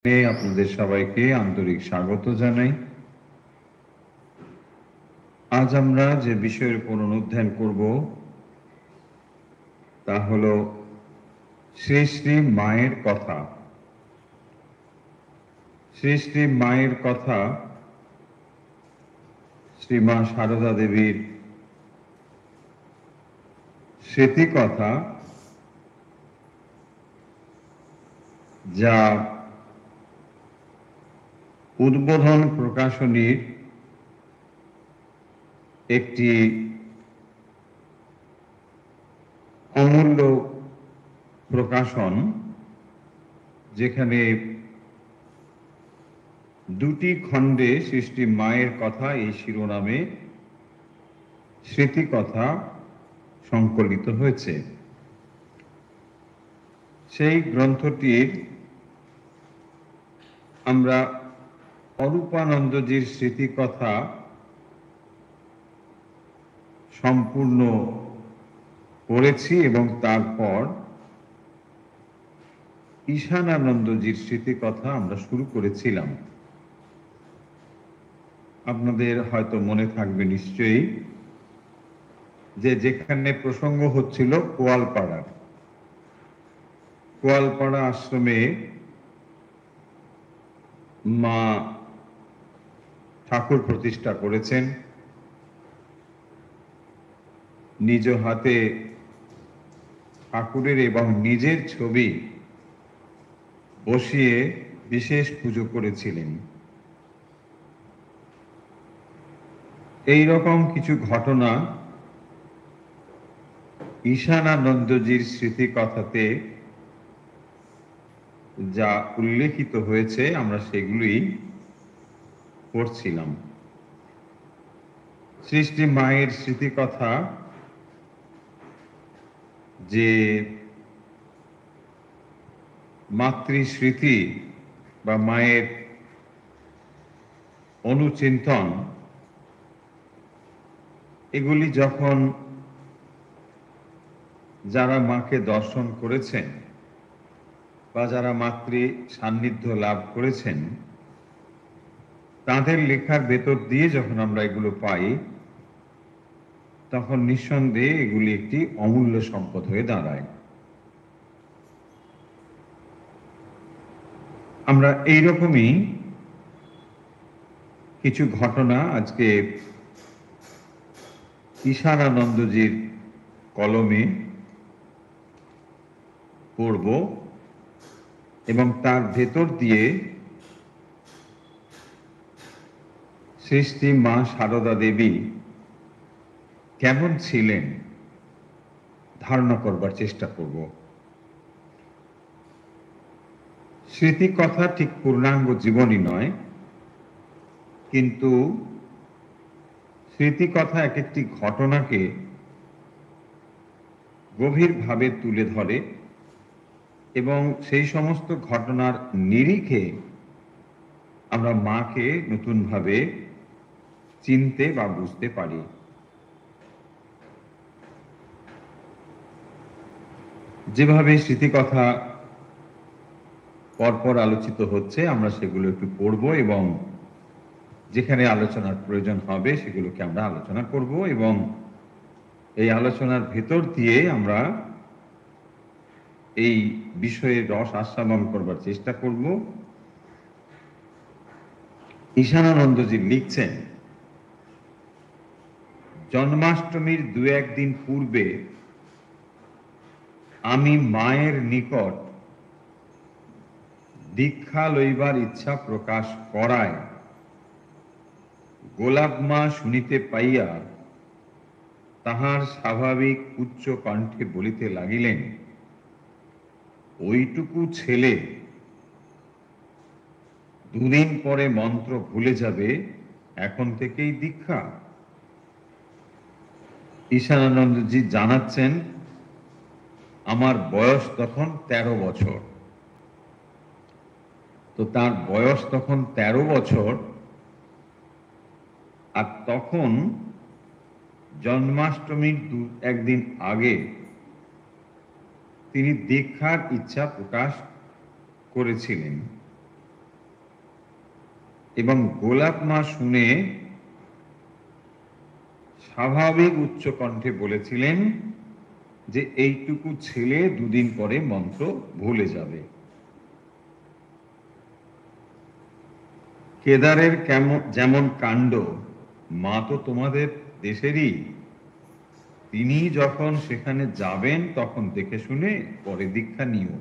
আপনাদের সবাইকে আন্তরিক স্বাগত জানাই। আজ আমরা যে বিষয়ের উপর অনুধ্যান করব তা হলো শ্রী শ্রী মায়ের কথা। শ্রী শ্রী মায়ের কথা শ্রীমা সারদা দেবীর স্মৃতিকথা, যা উদ্বোধন প্রকাশনীর একটি অমূল্য প্রকাশন, যেখানে দুটি খণ্ডে শ্রী শ্রী মায়ের কথা এই শিরোনামে স্মৃতিকথা সংকলিত হয়েছে। সেই গ্রন্থটির আমরা অরূপানন্দজির স্মৃতিকথা সম্পূর্ণ পড়েছি এবং তারপর ঈশানানন্দজির স্মৃতিকথা আমরা শুরু করেছিলাম। আপনাদের হয়তো মনে থাকবে নিশ্চয়ই যে যেখানে প্রসঙ্গ হচ্ছিল কোয়ালপাড়া আশ্রমে মা ঠাকুর প্রতিষ্ঠা করেছেন, নিজ হাতে ঠাকুরের এবং নিজের ছবি বসিয়ে বিশেষ পুজো করেছিলেন। এই রকম কিছু ঘটনা ঈশানানন্দজির স্মৃতিকথাতে যা উল্লেখিত হয়েছে আমরা সেগুলি পড়ছিলাম। শ্রী শ্রী মায়ের স্মৃতিকথা যে মাতৃস্মৃতি বা মায়ের অনুচিন্তন, এগুলি যখন যারা মাকে দর্শন করেছেন বা যারা মাতৃ সান্নিধ্য লাভ করেছেন, তাদের লেখার ভেতর দিয়ে যখন আমরা এগুলো পাই, তখন নিঃসন্দেহে এগুলি একটি অমূল্য সম্পদ হয়ে দাঁড়ায়। আমরা এইরকমই কিছু ঘটনা আজকে ঈশানানন্দজির কলমে পড়ব এবং তার ভেতর দিয়ে শ্রী শ্রী মা সারদা দেবী কেমন ছিলেন ধারণা করবার চেষ্টা করব। স্মৃতিকথা ঠিক পূর্ণাঙ্গ জীবনী নয়, কিন্তু স্মৃতিকথা এক একটি ঘটনাকে গভীরভাবে তুলে ধরে এবং সেই সমস্ত ঘটনার নিরিখে আমরা মাকে নতুনভাবে চিনতে বা বুঝতে পারি। যেভাবে স্মৃতিকথা পরপর আলোচিত হচ্ছে, আমরা সেগুলো একটু পড়ব এবং যেখানে আলোচনার প্রয়োজন হবে সেগুলোকে আমরা আলোচনা করব এবং এই আলোচনার ভেতর দিয়ে আমরা এই বিষয়ের রস আস্বাদন করবার চেষ্টা করব। ঈশানানন্দজি লিখছেন, জন্মাষ্টমীর 2-1 দিন পূর্বে আমি মায়ের নিকট দীক্ষা লইবার ইচ্ছা প্রকাশ করায় গোলাপ মা শুনিতে পাইয়া তাহার স্বাভাবিক উচ্চ কণ্ঠে বলিতে লাগিলেন, ওইটুকু ছেলে 2 দিন পরে মন্ত্র ভুলে যাবে, এখন থেকেই দীক্ষা। ঈশানানন্দজি জানাচ্ছেন, আমার বয়স তখন 13 বছর। তো তার বয়স তখন 13 বছর, আর তখন জন্মাষ্টমীর 2-1 দিন আগে তিনি দীক্ষার ইচ্ছা প্রকাশ করেছিলেন। এবং গোলাপ মা শুনে স্বাভাবিক উচ্চ কণ্ঠে বলেছিলেন যে এইটুকু ছেলে দুদিন পরে মন্ত্র ভুলে যাবে। কেদারের যেমন কাণ্ড, মা তো তোমাদের দেশেরই, তিনি যখন সেখানে যাবেন তখন দেখে শুনে পরে দীক্ষা নিও।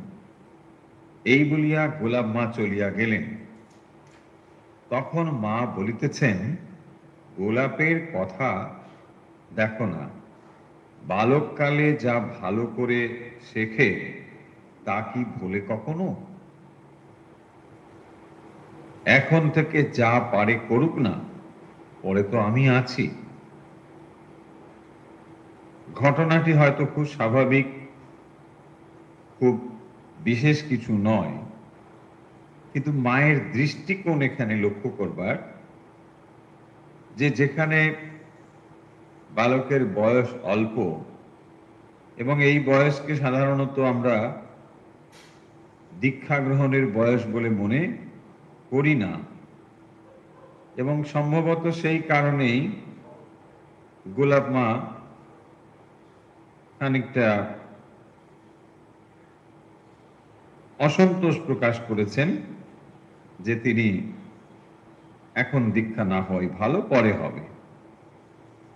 এই বলিয়া গোলাপ মা চলিয়া গেলেন। তখন মা বলিতেছেন, গোলাপের কথা দেখো না, বালককালে যা ভালো করে শেখে তা কি ভোলে কখনো? এখন থেকে যা পারে করুক না, পরে তো আমি আছি। ঘটনাটি হয়তো খুব স্বাভাবিক, খুব বিশেষ কিছু নয়, কিন্তু মায়ের দৃষ্টিকোণ এখানে লক্ষ্য করবার, যে যেখানে বালকের বয়স অল্প এবং এই বয়সকে সাধারণত আমরা দীক্ষা গ্রহণের বয়স বলে মনে করি না, এবং সম্ভবত সেই কারণেই গোলাপ মা খানিকটা অসন্তোষ প্রকাশ করেছেন যে তিনি এখন দীক্ষা না হয় ভালো, পরে হবে।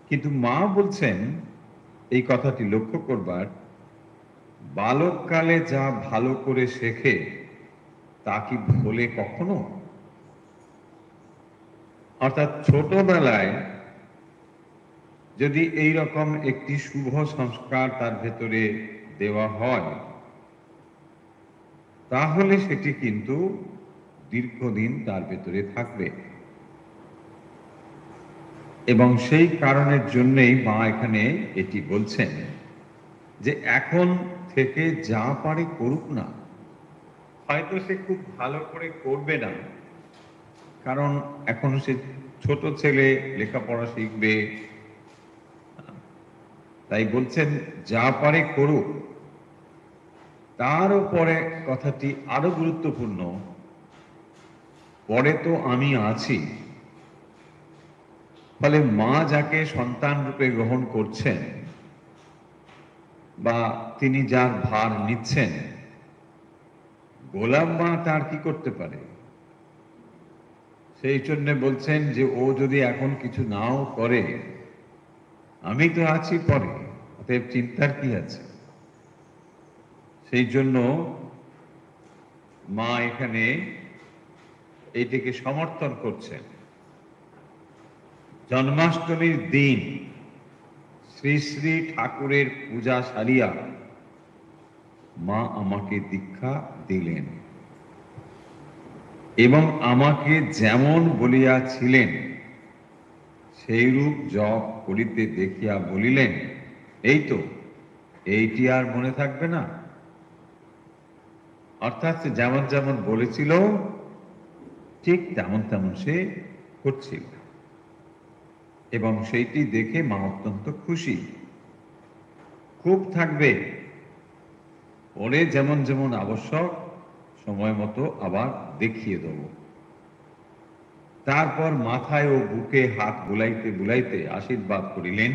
কিন্তু মা বলছেন এই কথাটি লক্ষ্য করবার, বালককালে যা ভালো করে শেখে তা কি ভোলে কখনো? অর্থাৎ ছোটবেলায় যদি এই রকম একটি শুভ সংস্কার তার ভেতরে দেওয়া হয়, তাহলে সেটি কিন্তু দীর্ঘদিন তার ভেতরে থাকবে। এবং সেই কারণের জন্যই মা এখানে এটি বলছেন যে এখন থেকে যা পারে করুক না। হয়তো সে খুব ভালো করে করবে না, কারণ এখন সে ছোট ছেলে, লেখাপড়া শিখবে, তাই বলছেন যা পারে করুক। তার উপরে কথাটি আরো গুরুত্বপূর্ণ, পরে তো আমি আছি। ফলে মা যাকে সন্তান রূপে গ্রহণ করছেন বা তিনি যার ভার নিচ্ছেন, গোলাম মা তার কি করতে পারে? সেই জন্য বলছেন যে ও যদি এখন কিছু নাও করে, আমি তো আছি পরে, অতএব চিন্তার কি আছে? সেই জন্য মা এখানে এইটিকে সমর্থন করছেন। জন্মাষ্টমীর দিন শ্রী শ্রী ঠাকুরের পূজা সারিয়া মা আমাকে দীক্ষা দিলেন এবং আমাকে যেমন বলিয়াছিলেন সেইরূপ জপ করিতে দেখিয়া বলিলেন, এই তো, এইটি আর মনে থাকবে না? অর্থাৎ সে যেমন যেমন বলেছিল ঠিক তেমন তেমন সে করছিল, এবং সেইটি দেখে মা অত্যন্ত খুশি। খুব থাকবে, পরে যেমন যেমন আবশ্যক সময় মতো আবার দেখিয়ে দেব। তারপর মাথায় ও বুকে হাত বুলাইতে বুলাইতে আশীর্বাদ করিলেন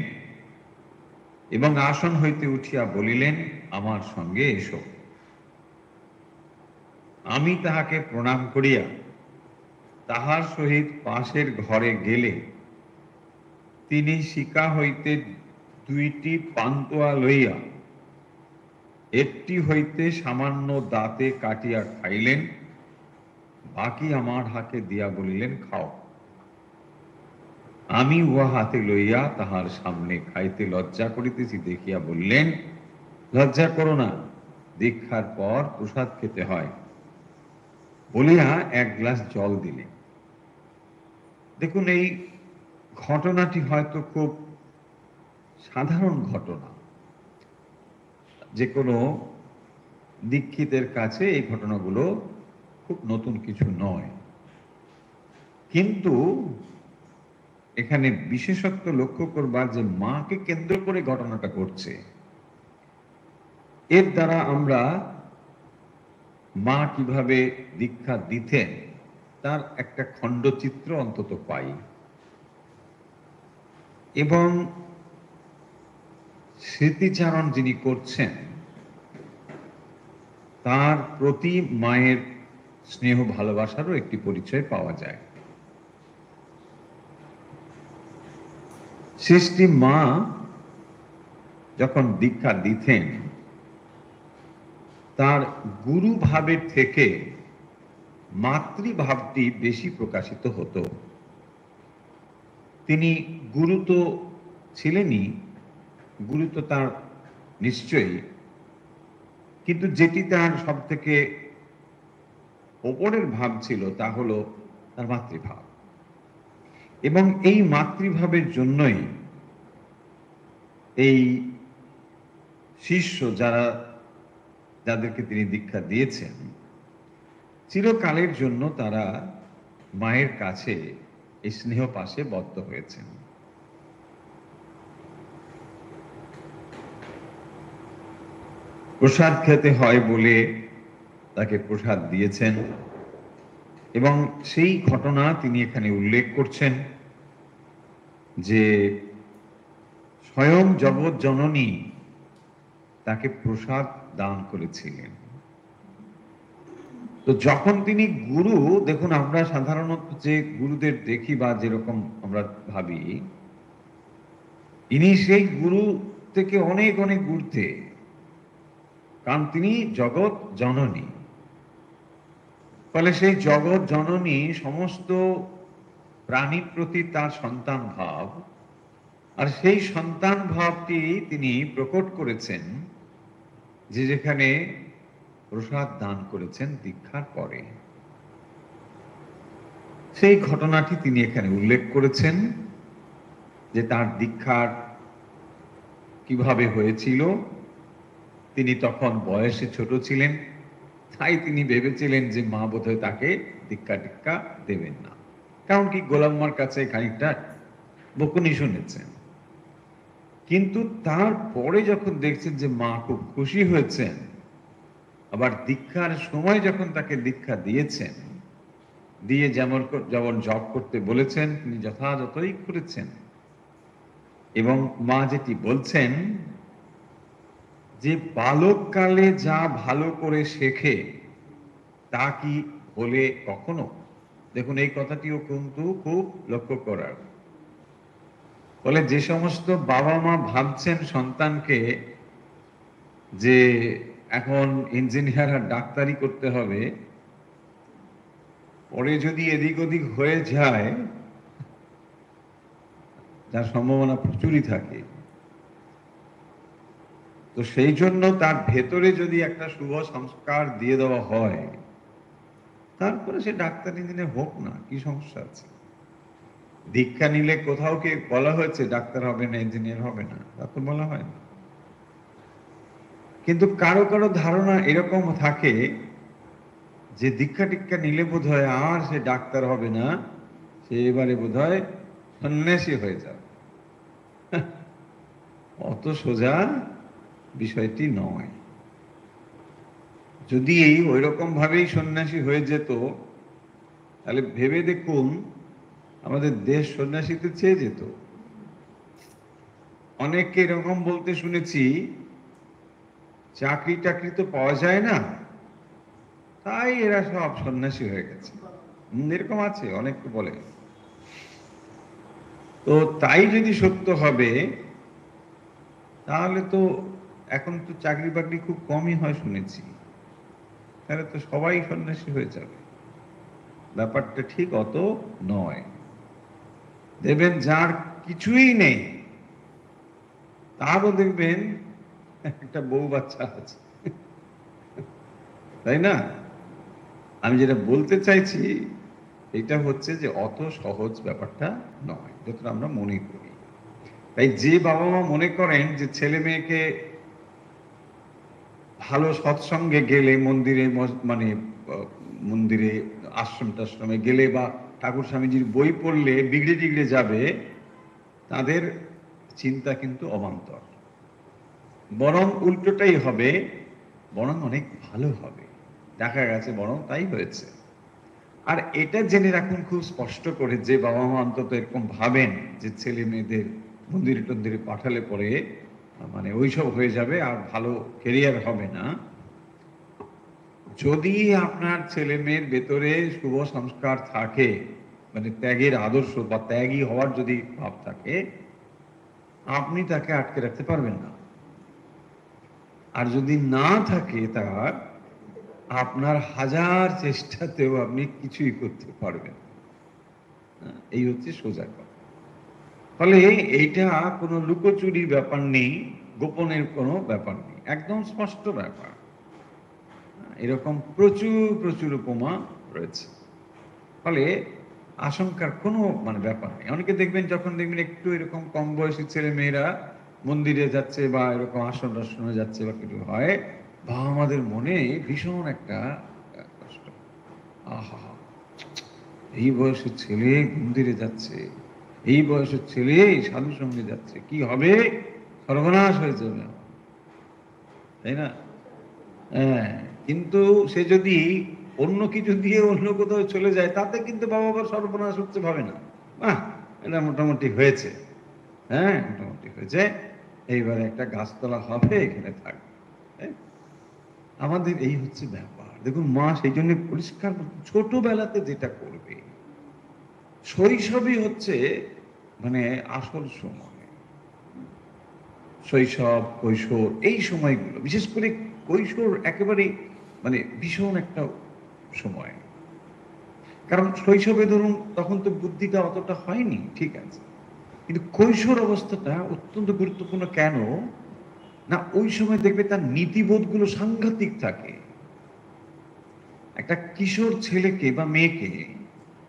এবং আসন হইতে উঠিয়া বলিলেন, আমার সঙ্গে এসো। আমি তাহাকে প্রণাম করিয়া তাহার সহিত পাশের ঘরে গেলে তিনি শিকা হইতে দুইটি পান্তুয়া লইয়া একটি হইতে সামান্য দাঁতে কাটিয়া খাইলেন, বাকি আমার হাতে দিয়া বলিলেন, খাও। আমি উহা হাতে লইয়া তাহার সামনে খাইতে লজ্জা করিতেছি দেখিয়া বললেন, লজ্জা করো না, দীক্ষার পর প্রসাদ খেতে হয়, বলিয়া এক গ্লাস জল দিলেন। দেখুন, এই ঘটনাটি হয়তো খুব সাধারণ ঘটনা, যে কোনো দীক্ষিতের কাছে এই ঘটনাগুলো খুব নতুন কিছু নয়, কিন্তু এখানে বিশেষত্ব লক্ষ্য করবার যে মাকে কেন্দ্র করে ঘটনাটা ঘটছে, এর দ্বারা আমরা মা কিভাবে দীক্ষা দিতেন তার একটা খণ্ডচিত্র অন্তত পাই, এবং স্মৃতিচারণ যিনি করছেন তার প্রতি মায়ের স্নেহ ভালোবাসারও একটি পরিচয় পাওয়া যায়। সৃষ্টি মা যখন দীক্ষা দিতেন, তার গুরু ভাবের থেকে মাতৃভাবটি বেশি প্রকাশিত হতো। তিনি গুরু তো ছিলেনই, গুরু তো তার নিশ্চয়ই, কিন্তু যেটি তার সব থেকে ওপরের ভাব ছিল তা হলো তার মাতৃভাব। এবং এই মাতৃভাবের জন্যই এই শিষ্য যাদেরকে তিনি দীক্ষা দিয়েছেন, চিরকালের জন্য তারা মায়ের কাছে এই স্নেহ পাশে বদ্ধ হয়েছেন। প্রসাদ খেতে হয় বলে তাকে প্রসাদ দিয়েছেন, এবং সেই ঘটনা তিনি এখানে উল্লেখ করছেন যে স্বয়ং জগৎ জননী তাকে প্রসাদ দান করেছিলেন। তো যখন তিনি গুরু, দেখুন আমরা সাধারণত যে গুরুদের দেখি বা যেরকম আমরা ভাবি, ইনি সেই গুরু থেকে অনেক অনেক ঊর্ধ্বে, কারণ তিনি জগৎ জননী। ফলে সেই জগৎ জননী সমস্ত প্রাণীর প্রতি তার সন্তান ভাব, আর সেই সন্তান ভাবটি তিনি প্রকট করেছেন যে যেখানে প্রসাদ দান করেছেন দীক্ষার পরে। সেই ঘটনাটি তিনি এখানে উল্লেখ করেছেন যে তার দীক্ষার কিভাবে হয়েছিল। তিনি তখন বয়সে ছোট ছিলেন, তাই তিনি ভেবেছিলেন যে মা বোধহয় তাকে দীক্ষা টিক্ষা দেবেন না, কারণ কি গোলাম্মার কাছে খানিকটা বকুনি শুনেছেন। কিন্তু তারপরে যখন দেখছেন যে মা খুব খুশি হয়েছেন, আবার দীক্ষার সময় যখন তাকে দীক্ষা দিয়েছেন, দিয়ে যেমন যেমন জপ করতে বলেছেন তিনি যথাযথই করেছেন। এবং মা যেটি বলছেন যে বালককালে যা ভালো করে শেখে তা কি বলে কখনো, দেখুন এই কথাটিও কিন্তু খুব লক্ষ্য করার। বলে যে সমস্ত বাবা মা ভাবছেন সন্তানকে যে এখন ইঞ্জিনিয়ার আর ডাক্তারি করতে হবে, পরে যদি এদিক ওদিক হয়ে যায়, যার সম্ভাবনা প্রচুরই থাকে, তো সেই জন্য তার ভেতরে যদি একটা শুভ সংস্কার দিয়ে দেওয়া হয়, তারপরে সে ডাক্তার ইঞ্জিনিয়ার হোক না, কি সমস্যা আছে? দীক্ষা নিলে কোথাও কি বলা হয়েছে ডাক্তার হবে না, ইঞ্জিনিয়ার হবে না? তা তো বলা হয় না। কিন্তু কারো কারো ধারণা এরকম থাকে যে দীক্ষা টিক্ষা নিলে বোধহয় আর সে ডাক্তার হবে না, সে এবারে বোধহয় সন্ন্যাসী হয়ে যাবে। অত সোজা বিষয়টি নয়। যদি ওই রকম ভাবেই সন্ন্যাসী হয়ে যেত, তাহলে ভেবে দেখুন আমাদের দেশ সন্ন্যাসীতে চেয়ে যেত। অনেককে এরকম বলতে শুনেছি, চাকরি টাকরি তো পাওয়া যায় না, তাই এরা সব সন্ন্যাসী হয়ে গেছে। এরকম আছে, অনেককে বলে। তো তাই যদি সত্য হবে, তাহলে তো এখন তো চাকরি বাকরি খুব কমই হয় শুনেছি, তাহলে তো সবাই সন্ন্যাসী হয়ে যাবে। ব্যাপারটা ঠিক অত নয়। দেখবেন যার কিছুই নেই, তারও দেখবেন একটা বউ বাচ্চা আছে, তাই না? আমি যেটা বলতে চাইছি এটা হচ্ছে যে অত সহজ ব্যাপারটা নয় যতটা আমরা মনে করি। তাই যে বাবা মা মনে করেন যে ছেলে মেয়েকে ভালো সৎসঙ্গে গেলে, মন্দিরে মানে মন্দিরে আশ্রম টাশ্রমে গেলে বা ঠাকুর স্বামীজির বই পড়লে বিগড়ে টিগড়ে যাবে, তাদের চিন্তা কিন্তু অবান্তর। বরং উল্টোটাই হবে, বরং অনেক ভালো হবে। দেখা গেছে বরং তাই হয়েছে। আর এটা জেনে রাখুন খুব স্পষ্ট করে, যে বাবা মা অন্তত এরকম ভাবেন যে ছেলে মেয়েদের মন্দিরে টন্দিরে পাঠালে পরে মানে ওইসব হয়ে যাবে আর ভালো কেরিয়ার হবে না। যদি আপনার ছেলে মেয়ের ভেতরে শুভ সংস্কার থাকে, মানে ত্যাগের আদর্শ বা ত্যাগী হওয়ার যদি ভাব থাকে, আপনি তাকে আটকে রাখতে পারবেন না। আর যদি না থাকে তার, আপনার হাজার চেষ্টাতেও আপনি কিছুই করতে পারবেন না। এই হচ্ছে সোজা কথা। ফলে এইটা কোনো লুকোচুরির ব্যাপার নেই, গোপনের কোনো ব্যাপার নেই, একদম স্পষ্ট ব্যাপার। এরকম প্রচুর প্রচুর উপমা রয়েছে। ফলে আশঙ্কার কোনো মানে ব্যাপার নেই। অনেকে দেখবেন, যখন দেখবেন একটু এরকম কম বয়সী ছেলে মেয়েরা মন্দিরে যাচ্ছে বা এরকম আসন টাসনে যাচ্ছে বা কিছু হয়, বাবা মাদের মনে ভীষণ একটা কষ্ট। আহা, এই বয়সের ছেলে মন্দিরে যাচ্ছে, এই বয়সের ছেলে সাধু সঙ্গে যাচ্ছে, কি হবে, সর্বনাশ হয়ে যাবে, তাই না? হ্যাঁ, কিন্তু সে যদি অন্য কিছু দিয়ে অন্য কোথাও চলে যায়, তাতে কিন্তু বাবা আবার সর্বনাশ হচ্ছে ভাবে না। বাহ, এটা মোটামুটি হয়েছে, হ্যাঁ মোটামুটি হয়েছে, এইবারে একটা গাছতলা হবে, এখানে থাকবে। হ্যাঁ? আমাদের এই হচ্ছে ব্যাপার। দেখুন, মা সেই জন্য পরিষ্কার ছোটবেলাতে যেটা করবে, শৈশবই হচ্ছে মানে আসল সময়। শৈশব, কৈশোর, এই সময়গুলো, বিশেষ করে কৈশোর একেবারে মানে ভীষণ একটা সময়। কারণ শৈশবে ধরুন তখন তো বুদ্ধিটা অতটা হয়নি, ঠিক আছে, কিন্তু কৈশোর অবস্থাটা অত্যন্ত গুরুত্বপূর্ণ। কেন না, ওই সময় দেখবে তার নীতিবোধগুলো সাংঘাতিক থাকে। একটা কিশোর ছেলেকে বা মেয়েকে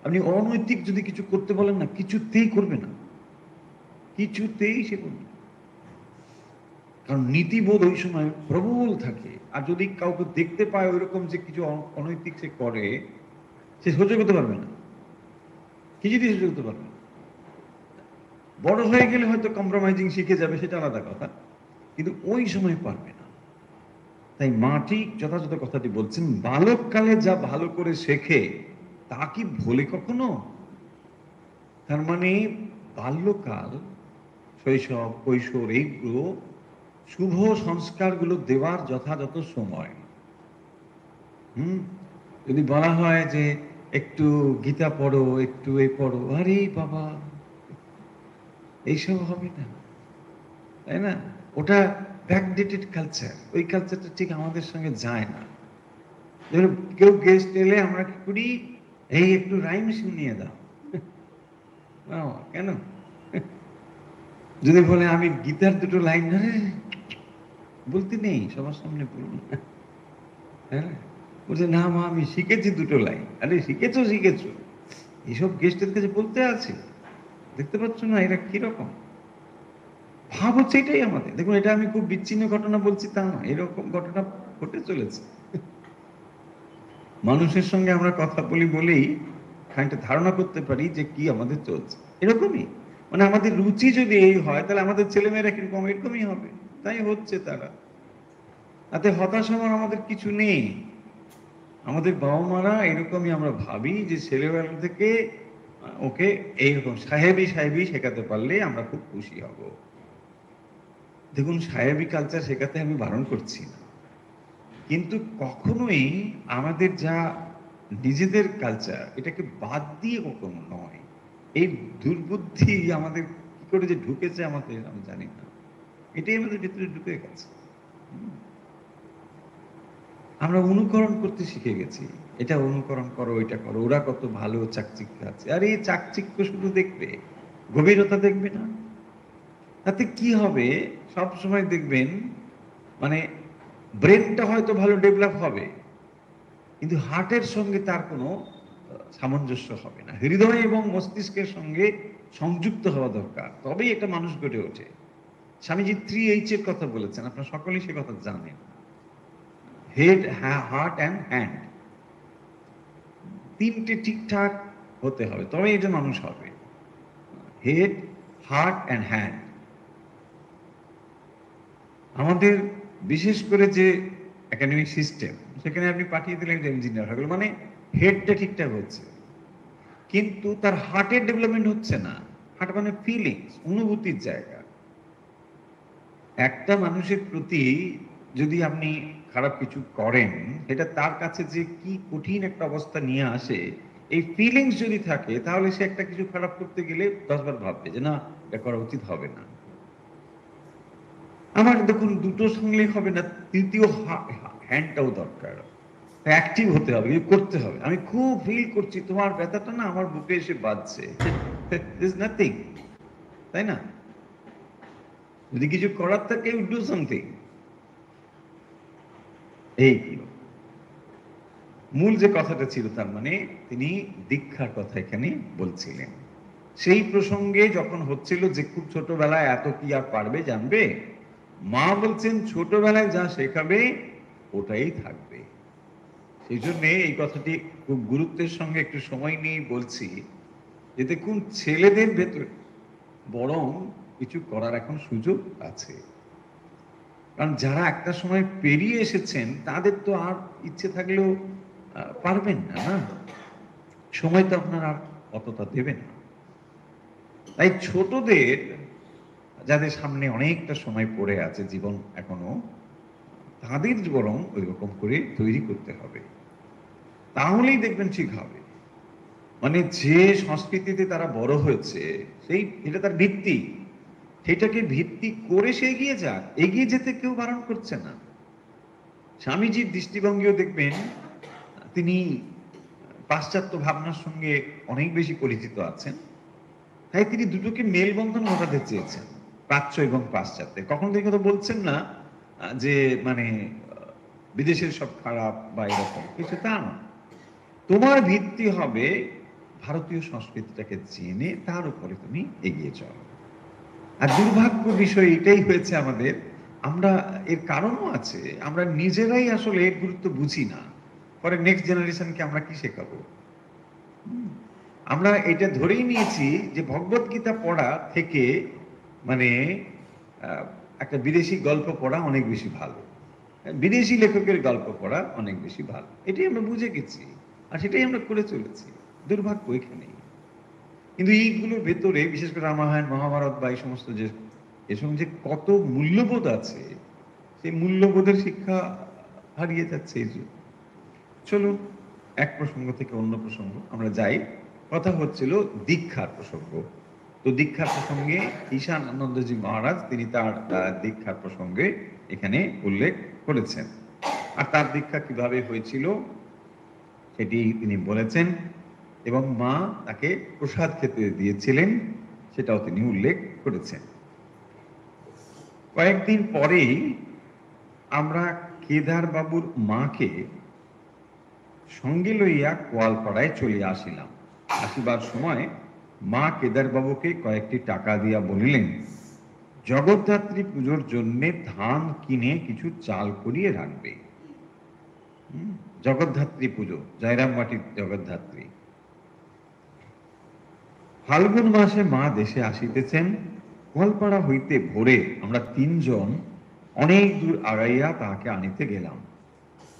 আপনি অনৈতিক যদি কিছু করতে বলেন না, কিছুতেই করবে না, কিছুতেই সে করবে না। কারণ নীতিবোধ ওই সময় প্রবল থাকে। আর যদি কাউকে দেখতে পায় ওইরকম যে কিছু অনৈতিক সে করে, সে সহ্য করতে পারবে না, কিছুতেই সহ্য করতে পারবে না। বড় হয়ে গেলে হয়তো কম্প্রোমাইজিং শিখে যাবে, সেটা আলাদা কথা, কিন্তু ওই সময় পারবে না। তাই মা ঠিক যথাযথ কথাটি বলছেন, বালককালে যা ভালো করে শেখে তা কি ভোলে কখনো? তার মানে বাল্যকাল, শৈশব, কৈশোর, এইগুলো শুভ সংস্কারগুলো দেওয়ার যথাযথ সময়। হুম, যদি বলা হয় যে একটু গীতা পড়ো, একটু এ পড়ো, আরে বাবা, এইসব হবে না, তাই না? ওটা ব্যাকডেটেড কালচার, ওই কালচারটা ঠিক আমাদের সঙ্গে যায় না। ধরুন কেউ গেস্ট এলে আমরা কি করি, এই একটু রাইম শুনিয়ে দাও। কেন? যদি বলে আমি গীতার দুটো লাইন, আরে বলতে নেই, সবার সামনে বলুন, হ্যাঁ, বলছে না মা আমি শিখেছি দুটো লাইন। আরে শিখেছো শিখেছো, এইসব গেস্টের কাছে বলতে আছে, দেখতে পাচ্ছ না এরা কিরকম ভাব হচ্ছে, এটাই আমাদের। দেখুন, এটা আমি খুব বিচ্ছিন্ন ঘটনা বলছি তা না, এরকম ঘটনা ঘটে চলেছে। মানুষের সঙ্গে আমরা কথা বলি বলেই খানিকটা ধারণা করতে পারি যে কি আমাদের চলছে। এরকমই মানে আমাদের রুচি যদি এই হয়, তাহলে আমাদের ছেলেমেয়েরা কিরকম, এরকমই হবে। তাই হচ্ছে তারা। তাতে হতাশ হওয়ার আমাদের কিছু নেই। আমাদের বাবা মারা এরকমই, আমরা ভাবি যে ছেলেবেলা থেকে ওকে এইরকম সাহেবি সাহেবি শেখাতে পারলে আমরা খুব খুশি হব। দেখুন, সাহেবি কালচার শেখাতে আমি বারণ করছি না, কিন্তু কখনোই আমাদের যা নিজেদের কালচার, এটাকে বাদ দিয়ে কখনো নয়। এই দুর্বুদ্ধি আমাদের কি করে যে ঢুকেছে আমাদের, আমি জানি না, এটাই আমাদের ভিতরে ঢুকে গেছে। হুম। আমরা অনুকরণ করতে শিখে গেছি, এটা অনুকরণ করো, এটা করো, ওরা কত ভালো চাকচিক্য আছে, আর এই চাকচিক্য শুধু দেখবে, গভীরতা দেখবে না। তাতে কি হবে, সব সময় দেখবেন মানে ব্রেনটা হয়তো ভালো ডেভেলপ হবে, কিন্তু হার্টের সঙ্গে তার কোনো সামঞ্জস্য হবে না। হৃদয় এবং মস্তিষ্কের সঙ্গে সংযুক্ত হওয়া দরকার, তবেই একটা মানুষ গড়ে ওঠে। স্বামীজি 3H এর কথা বলেছেন, আপনারা সকলেই সে কথা জানেন। হেড, হার্ট অ্যান্ড হ্যান্ড, তিনটে ঠিকঠাক হতে হবে, তবে এটা মানুষ হবে। Head, heart and hand. আমাদের বিশেষ করে যে একাডেমিক সিস্টেম, সেখানে আপনি পাঠিয়ে দিলেন যে ইঞ্জিনিয়ার হয়ে গেল, মানে হেডটা ঠিকঠাক হচ্ছে, কিন্তু তার হার্টের ডেভেলপমেন্ট হচ্ছে না। হার্ট মানে ফিলিংস, অনুভূতির জায়গা। একটা মানুষের প্রতি যদি আপনি খারাপ কিছু করেন, এটা তার কাছে যে কি কঠিন একটা অবস্থা নিয়ে আসে, এই ফিলিংস যদি থাকে তাহলে সে একটা কিছু খারাপ করতে গেলে ১০ বার ভাববে যে না, এটা করা উচিত হবে না। আমার দেখুন দুটো সামলে হবে না, তৃতীয় হ্যান্ডটাও দরকার। অ্যাক্টিভ হতে হবে, কিছু করতে হবে। আমি খুব ফিল করছি তোমার ব্যথাটা না আমার বুকে এসে বাজছে। There's nothing, তাই না? যদি কিছু করার থাকে you do something। এইগুলো। মূল যে কথাটা ছিল তার মানে তিনি দীক্ষার কথা এখানে বলছিলেন। সেই প্রসঙ্গে যখন হচ্ছিল যে খুব ছোটবেলায় এত কি আর পারবে জানবে? মা বলছেন ছোটবেলায় যা শেখাবে ওটাই থাকবে। সেই জন্য এই কথাটি খুব গুরুত্বের সঙ্গে একটু সময় নিয়ে বলছি যে দেখুন ছেলেদের ভেতরে বরং কিছু করার এখন সুযোগ আছে। কারণ যারা একটা সময় পেরিয়ে এসেছেন তাদের তো আর ইচ্ছে থাকলেও পারবেন না, না? সময় তো আপনার আর অতটা দেবে না। তাই ছোটদের যাদের সামনে অনেকটা সময় পড়ে আছে জীবন এখনো, তাদের বরং ওইরকম করে তৈরি করতে হবে। তাহলেই দেখবেন ঠিক হবে। মানে যে সংস্কৃতিতে তারা বড় হয়েছে এটা তার ভিত্তি। সেটাকে ভিত্তি করে সে এগিয়ে যাক। এগিয়ে যেতে কেউ বারণ করছে না। স্বামীজির দৃষ্টিভঙ্গিও দেখবেন তিনি পাশ্চাত্য ভাবনার সঙ্গে অনেক বেশি পরিচিত আছেন। তাই তিনি দুটোকে মেলবন্ধন ঘটাতে চেয়েছেন, প্রাচ্য এবং পাশ্চাত্যে। কখনো তিনি কথা বলছেন না যে মানে বিদেশের সব খারাপ বা এরকম কিছু, তা না। তোমার ভিত্তি হবে ভারতীয় সংস্কৃতিটাকে জেনে তার উপরে তুমি এগিয়ে চলো। আর দুর্ভাগ্য বিষয় এটাই হয়েছে আমাদের, আমরা এর কারণও আছে, আমরা নিজেরাই আসলে এর গুরুত্ব বুঝি না। পরে নেক্সট জেনারেশনকে আমরা কি শেখাবো? আমরা এটা ধরেই নিয়েছি যে ভগবত গীতা পড়া থেকে মানে একটা বিদেশি গল্প পড়া অনেক বেশি ভালো, বিদেশি লেখকের গল্প পড়া অনেক বেশি ভালো, এটাই আমরা বুঝে গেছি আর সেটাই আমরা করে চলেছি। দুর্ভাগ্য এখানেই। কিন্তু এইগুলোর ভেতরে বিশেষ করে রামায়ণ মহাভারত বা এই সমস্ত যে এসব যে কত মূল্যবোধ আছে, সেই মূল্যবোধের শিক্ষা হারিয়ে যাচ্ছে। এই যে চলুন এক প্রসঙ্গ থেকে অন্য প্রসঙ্গ আমরা যাই। কথা হচ্ছিল দীক্ষার প্রসঙ্গ। তো দীক্ষার প্রসঙ্গে ঈশান আনন্দজি মহারাজ তিনি তার দীক্ষার প্রসঙ্গে এখানে উল্লেখ করেছেন। আর তার দীক্ষা কিভাবে হয়েছিল সেটি তিনি বলেছেন এবং মা তাকে প্রসাদ খেতে দিয়েছিলেন সেটাও তিনি উল্লেখ করেছেন। কয়েকদিন পরেই আমরা কেদার বাবুর মাকে সঙ্গে লইয়া কোয়ালপাড়ায় চলে আসিলাম। আসিবার সময় মা কেদার বাবুকে কয়েকটি টাকা দিয়া বলিলেন জগদ্ধাত্রী পুজোর জন্য ধান কিনে কিছু চাল করিয়ে রাখবে। জগদ্ধাত্রী পুজো, জয়রাম মাটির জগদ্ধাত্রী। ফাল্গুন মাসে মা দেশে আসিতেছেন। কোয়ালপাড়া হইতে ভোরে আমরা তিনজন অনেক দূর আগাইয়া তাহাকে আনিতে গেলাম।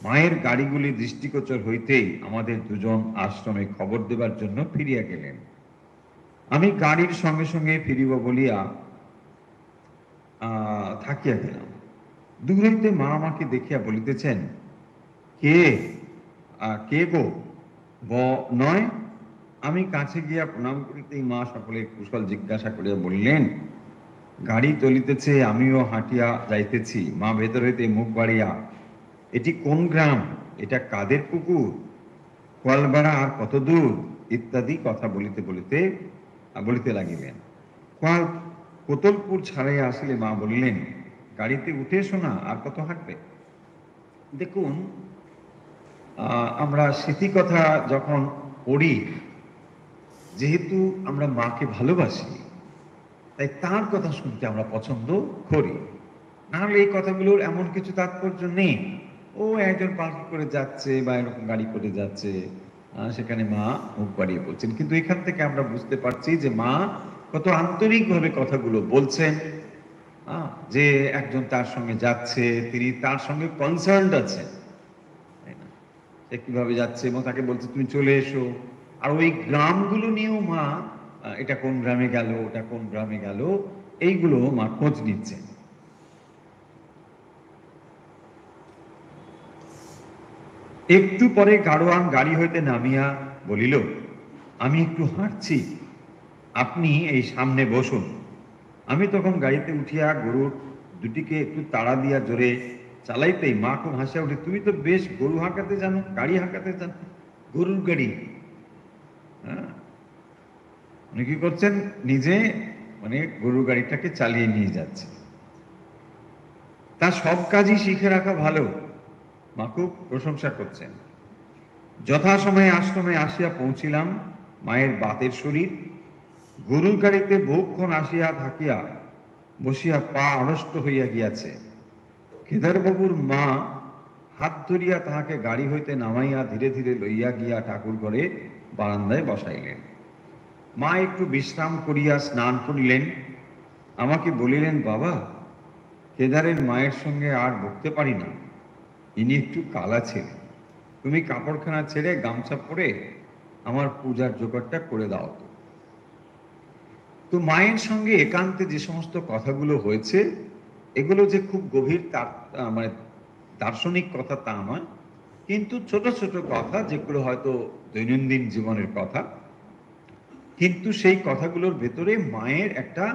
মায়ের গাড়িগুলি দৃষ্টিগোচর হইতেই আমাদের দুজন আশ্রমে খবর দেবার জন্য ফিরিয়া গেলেন। আমি গাড়ির সঙ্গে সঙ্গে ফিরিব বলিয়া থাকিয়া গেলাম। দূর হইতে মা আমাকে দেখিয়া বলিতেছেন কে কে গো নয়। আমি কাছে গিয়া প্রণাম করিতেই মা সকলের কুশল জিজ্ঞাসা করিয়া বললেন গাড়ি চলিতেছে, আমিও হাঁটিয়া যাইতেছি। মা ভেতর হইতে মুখ বাড়িয়া এটি কোন গ্রাম, এটা কাদের পুকুর, কোয়ালপাড়া আর কত দূর ইত্যাদি কথা বলিতে বলিতে বলিতে লাগিলেন। কোতলপুর ছাড়াইয়া আসিলে মা বলিলেন গাড়িতে উঠে এসো না, আর কত হাঁটবে। দেখুন আমরা স্মৃতিকথা যখন পড়ি, যেহেতু আমরা মাকে ভালোবাসি তাই তার কথা শুনতে আমরা পছন্দ করি। নাহলে এই কথাগুলোর এমন কিছু তাৎপর্য নেই। ও একজন পালকি করে যাচ্ছে বা এরকম গাড়ি করে যাচ্ছে, সেখানে মা মুখ বাড়িয়ে বলছেন। কিন্তু এখান থেকে আমরা বুঝতে পারছি যে মা কত আন্তরিকভাবে কথাগুলো বলছেন, যে একজন তার সঙ্গে যাচ্ছে, তিনি তার সঙ্গে কনসার্নড আছেন, তাই না? সে কিভাবে যাচ্ছে এবং তাকে বলছে তুমি চলে এসো, আর ওই গ্রামগুলো নিয়েও মা এটা কোন গ্রামে গেল, ওটা কোন গ্রামে গেল, এইগুলো মা খোঁজ নিচ্ছেন। একটু পরে গাড়োয়ান গাড়ি হইতে নামিয়া বলিল, আমি একটু হাঁটছি, আপনি এই সামনে বসুন। আমি তখন গাড়িতে উঠিয়া গরুর দুটিকে একটু তাড়া দিয়া জোরে চালাইতেই মা খুব হাসিয়া উঠে, তুমি তো বেশ গরু হাঁকাতে জানো, গাড়ি হাঁকাতে জানো, গরুর গাড়ি। হ্যাঁ, উনি কি করছেন, নিজে মানে গরুর গাড়িটাকে চালিয়ে নিয়ে যাচ্ছে। তার সব কাজই শিখে রাখা ভালো, মা খুব প্রশংসা করছেন। যথাসময়ে আশ্রমে আসিয়া পৌঁছিলাম। মায়ের বাতের শরীর, গরুর গাড়িতে বহুক্ষণ আসিয়া থাকিয়া বসিয়া পা আড়ষ্ট হইয়া গিয়াছে। কেদারবাবুর মা হাত ধরিয়া তাহাকে গাড়ি হইতে নামাইয়া ধীরে ধীরে লইয়া গিয়া ঠাকুর ঘরে বারান্দায় বসাইলেন। মা একটু বিশ্রাম করিয়া স্নান করিলেন। আমাকে বলিলেন, বাবা, কেদারের মায়ের সঙ্গে আর বকতে পারি না, ইনি একটু কালা ছেলে, তুমি কাপড়খানা ছেড়ে গামছা পরে আমার পূজার জোগাড়টা করে দাও। তো মায়ের সঙ্গে একান্তে যে সমস্ত কথাগুলো হয়েছে, এগুলো যে খুব গভীর মানে দার্শনিক কথা তা নয়, কিন্তু ছোট ছোট কথা, যেগুলো হয়তো দৈনন্দিন জীবনের কথা, কিন্তু সেই কথাগুলোর ভেতরে মায়ের একটা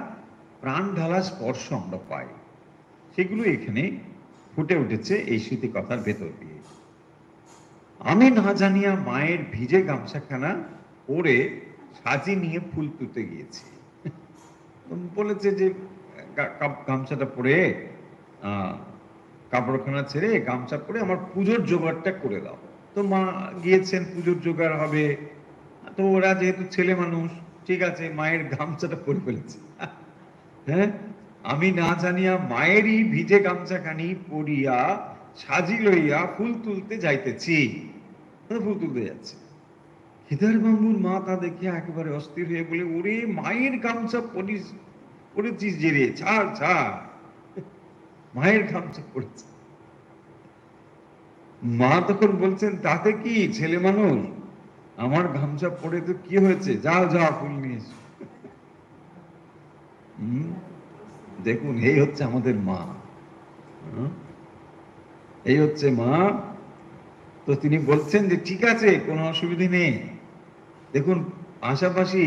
প্রাণ ঢালা স্পর্শ আমরা পাই। সেগুলো এখানে ফুটে উঠেছে এই স্মৃতি কথার ভেতর দিয়ে। আমি না জানিয়া মায়ের ভিজে গামছাখানা পরে সাজি নিয়ে ফুল তুলতে গিয়েছি। বলেছে যে গামছাটা পরে কাপড়খানা ছেড়ে গামছা পরে আমার পুজোর জোগাড়টা করে দাও। তো মা গিয়েছেন, পুজোর জোগাড় হবে। তো ওরা যেহেতু ছেলে মানুষ, ঠিক আছে, মায়ের গামছাটা পরে ফেলেছে। হ্যাঁ, আমি না জানিয়া মায়েরই ভিজে গামছাখানি পরিয়া সাজি লইয়া ফুল তুলতে যাইতেছি। ফুল তুলতে যাচ্ছে। কেদার বাবুর মা তা দেখিয়া একেবারে অস্থির হয়ে বলে, ওরে মায়ের গামছা পড়েছিস যে রে, ছাড় ছাড়, মায়ের গামছা পড়েছে। মা তখন বলছেন, তাতে কি, ছেলে মানুষ, আমার গামছা পড়ে তো কি হয়েছে, যাও যাও ফুল নিয়ে এসো। দেখুন, এই হচ্ছে আমাদের মা, এই হচ্ছে মা। তো তিনি বলছেন যে ঠিক আছে, কোনো অসুবিধা নেই। দেখুন, পাশাপাশি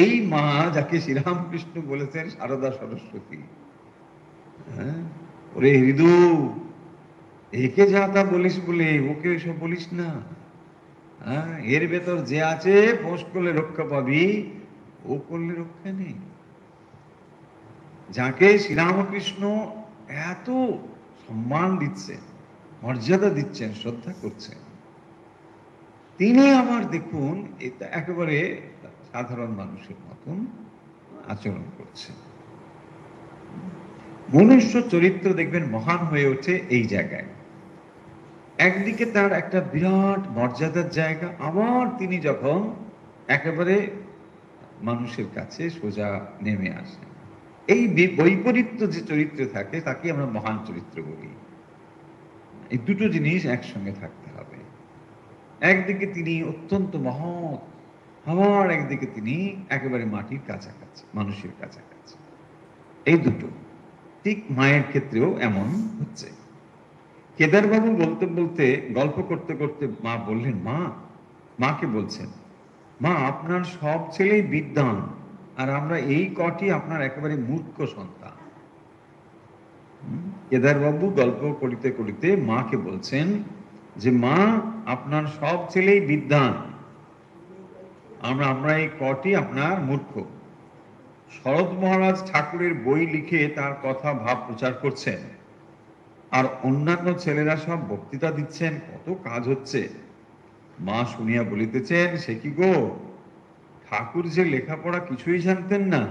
এই মা যাকে শ্রীরামকৃষ্ণ বলেছেন সারদা সরস্বতী, হ্যাঁ, ওরে হৃদু, একে যা তা বলিস বলে ওকে এসব বলিস না। হ্যাঁ, এর ভেতর যে আছে, পোষ করলে রক্ষা পাবি, ও করলে রক্ষা নেই। যাকে শ্রীরামকৃষ্ণ এত সম্মান দিচ্ছেন, মর্যাদা দিচ্ছেন, শ্রদ্ধা করছেন, তিনি আমার দেখুন এটা একেবারে সাধারণ মানুষের মতন আচরণ করছেন। মনুষ্য চরিত্র দেখবেন মহান হয়ে ওঠে এই জায়গায়। একদিকে তার একটা বিরাট মর্যাদার জায়গা, আবার তিনি যখন একেবারে মানুষের কাছে সোজা নেমে আসেন, এই বৈপরীত্য যে চরিত্রে থাকে তাকে আমরা মহান চরিত্র বলি। এই দুটো জিনিস একসঙ্গে থাকতে হবে। একদিকে তিনি অত্যন্ত মহৎ, আবার একদিকে তিনি একেবারে মাটির কাছাকাছি, মানুষের কাছাকাছি। এই দুটো ঠিক মায়ের ক্ষেত্রেও এমন হচ্ছে। কেদারবাবু বলতে বলতে, গল্প করতে করতে মা বললেন, মাকে বলছেন, মা, আপনার সব ছেলেই বিদ্বান, আর আমরা এই কটি আপনার একেবারে মূর্খ সন্তান। কেদারবাবু গল্প করিতে করিতে মাকে বলছেন যে, মা, আপনার সব ছেলেই বিদ্বান, আমরা এই কটি আপনার মূর্খ। শরৎ মহারাজ ঠাকুরের বই লিখে তার কথা ভাব প্রচার করছেন, আর অন্যান্য ছেলেরা সব বক্তৃতা দিচ্ছেন, কত কাজ হচ্ছে। মা শুনিয়া বলিতেছেন, সে কি গো, ঠাকুর যে লেখাপড়া কিছুই জানতেন না,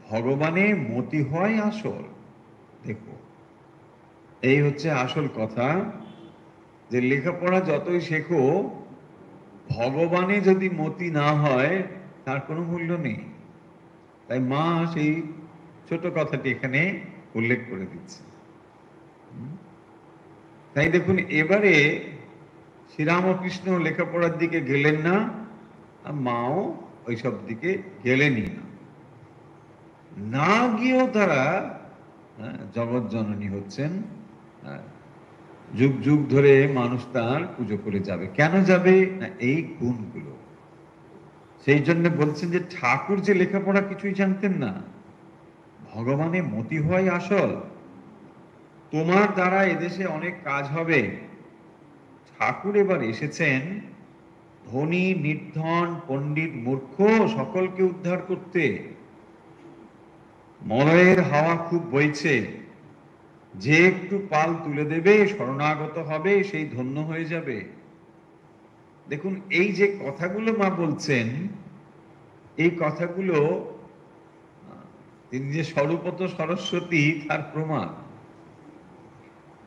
ভগবানে মতি হয় আসল। দেখো, এই হচ্ছে আসল কথা, যে লেখাপড়া যতই শেখো, ভগবানে যদি মতি না হয় তার কোনো মূল্য নেই। তাই মা সেই ছোট কথাটি এখানে উল্লেখ করে দিচ্ছে। তাই দেখুন, এবারে শ্রীরামকৃষ্ণ লেখাপড়ার দিকে গেলেন না, আর মাও ওইসব দিকে গেলেনই না। না গিয়েও তারা জগৎ জননী হচ্ছেন। যুগ যুগ ধরে মানুষ তার পুজো করে যাবে। কেন যাবে না? এই গুণগুলো। সেই জন্য বলছেন যে ঠাকুর যে লেখাপড়া কিছুই জানতেন না, ভগবানের মতি হওয়াই আসল। তোমার দ্বারা এদেশে অনেক কাজ হবে। ঠাকুর এবার এসেছেন ধনী নির্ধন পণ্ডিত মূর্খ সকলকে উদ্ধার করতে। মলয়ের হাওয়া খুব বইছে, যে একটু পাল তুলে দেবে, শরণাগত হবে, সেই ধন্য হয়ে যাবে। দেখুন, এই যে কথাগুলো মা বলছেন, এই কথাগুলো তিনি যে স্বরূপত সরস্বতী তার প্রমাণ।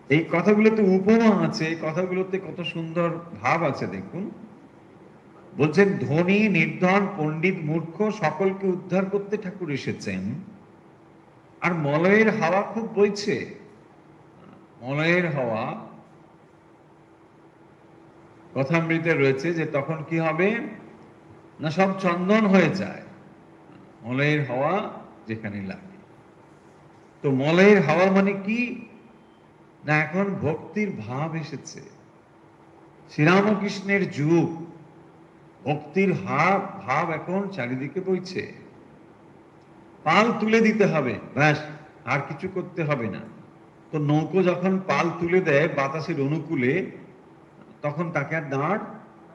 এই কথাগুলোতে উপমা আছে, কথাগুলোতে কত সুন্দর ভাব আছে। দেখুন, বলছেন ধনী নির্ধন পণ্ডিত মূর্খ সকলকে উদ্ধার করতে ঠাকুর এসেছেন। আর মলয়ের হাওয়া খুব বইছে। মলয়ের হাওয়া কথামৃতে রয়েছে যে তখন কি হবে না, সব চন্দন হয়ে যায় মলয়ের হাওয়া যেখানে লাগে। তো মলয়ের হাওয়া মানে কি না, এখন ভক্তির ভাব এসেছে। শ্রীরামকৃষ্ণের যুগ, ভক্তির ভাব এখন চারিদিকে বইছে। পাল তুলে দিতে হবে, ব্যাস, আর কিছু করতে হবে না। তো নৌকো যখন পাল তুলে দেয় বাতাসের অনুকূলে, তখন তাকে আর দাঁড়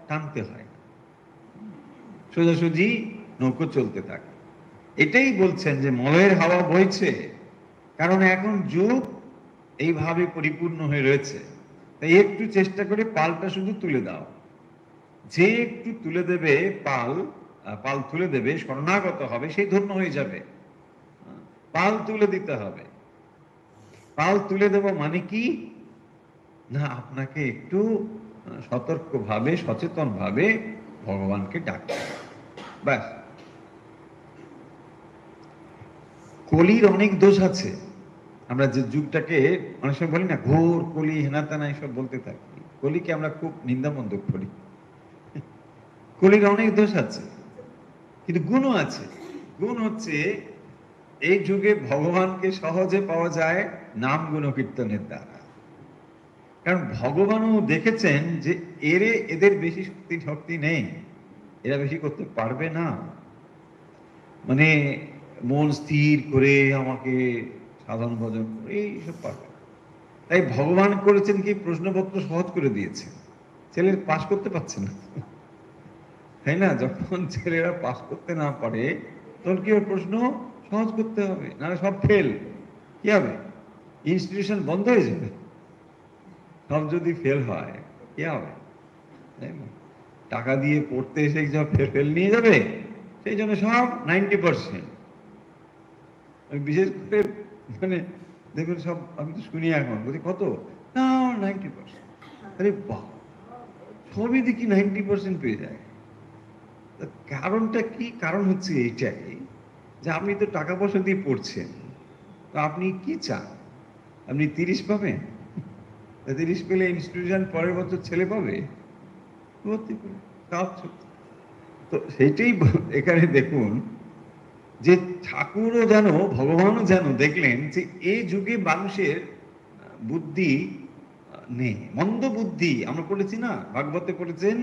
টানতে হয় না, সোজাসুজি নৌকো চলতে থাকে। এটাই বলছেন যে মলয়ের হাওয়া বইছে, কারণ এখন যুগ এইভাবে পরিপূর্ণ হয়ে রয়েছে। তাই একটু চেষ্টা করে পালটা শুধু তুলে দাও। যে একটু তুলে দেবে পাল তুলে দেবে, শরণাগত হবে, সেই ধন্য হয়ে যাবে। পাল তুলে দিতে হবে। পাল তুলে দেব মানে কি না, আপনাকে একটু সতর্কভাবে সচেতনভাবে ভগবানকে ডাকতে হবে, ব্যাস। কলির অনেক দোষ আছে। আমরা যে যুগটাকে অনেক সময় বলি না, ঘোর কলি, হেনাতেনা এসব বলতে থাকি। কলিকে আমরা খুব নিন্দামন্দ করি। কলির অনেক দোষ আছে, কিন্তু গুণও আছে। গুণ হচ্ছে এই যুগে ভগবানকে সহজে পাওয়া যায় নাম গুণ কীর্তনের দ্বারা। কারণ ভগবানও দেখেছেন যে এদের বেশি শক্তি নেই, এরা বেশি করতে পারবে না। মানে মন স্থির করে আমাকে সাধন ভজন করে এইসব পারবে। তাই ভগবান করেছেন কি, প্রশ্নপত্র সহজ করে দিয়েছেন। ছেলের পাশ করতে পারছে না, তাই না? যখন ছেলেরা পাশ করতে না পারে, তখন কি প্রশ্ন সহজ করতে হবে, নাহলে সব ফেল। কি হবে? ইনস্টিটিউশন বন্ধ হয়ে যাবে। সব যদি ফেল হয় কি হবে? তাই না? টাকা দিয়ে পড়তে এসে যা ফেল নিয়ে যাবে, সেই জন্য সব 90%। বিশেষ করে মানে দেখুন, সব আমি তো শুনি এখন, বলছি কত না, 90%। আরে বাহ, সবই দেখি 90% পেয়ে যায়। কারণটা কি? কারণ হচ্ছে এইটাই যে আপনি তো টাকা পয়সা দিয়ে পড়ছেন, তো আপনি কি চান? আপনি 30 পাবেন? 30 পেলে ইনস্টিটিউশন পরের বছর ছেলে পাবে? তো সেইটাই এখানে দেখুন যে ঠাকুরও যেন, ভগবানও যেন দেখলেন যে এই যুগে মানুষের বুদ্ধি নেই, মন্দ বুদ্ধি। আমরা পড়েছি না, ভাগবতে পড়েছেন,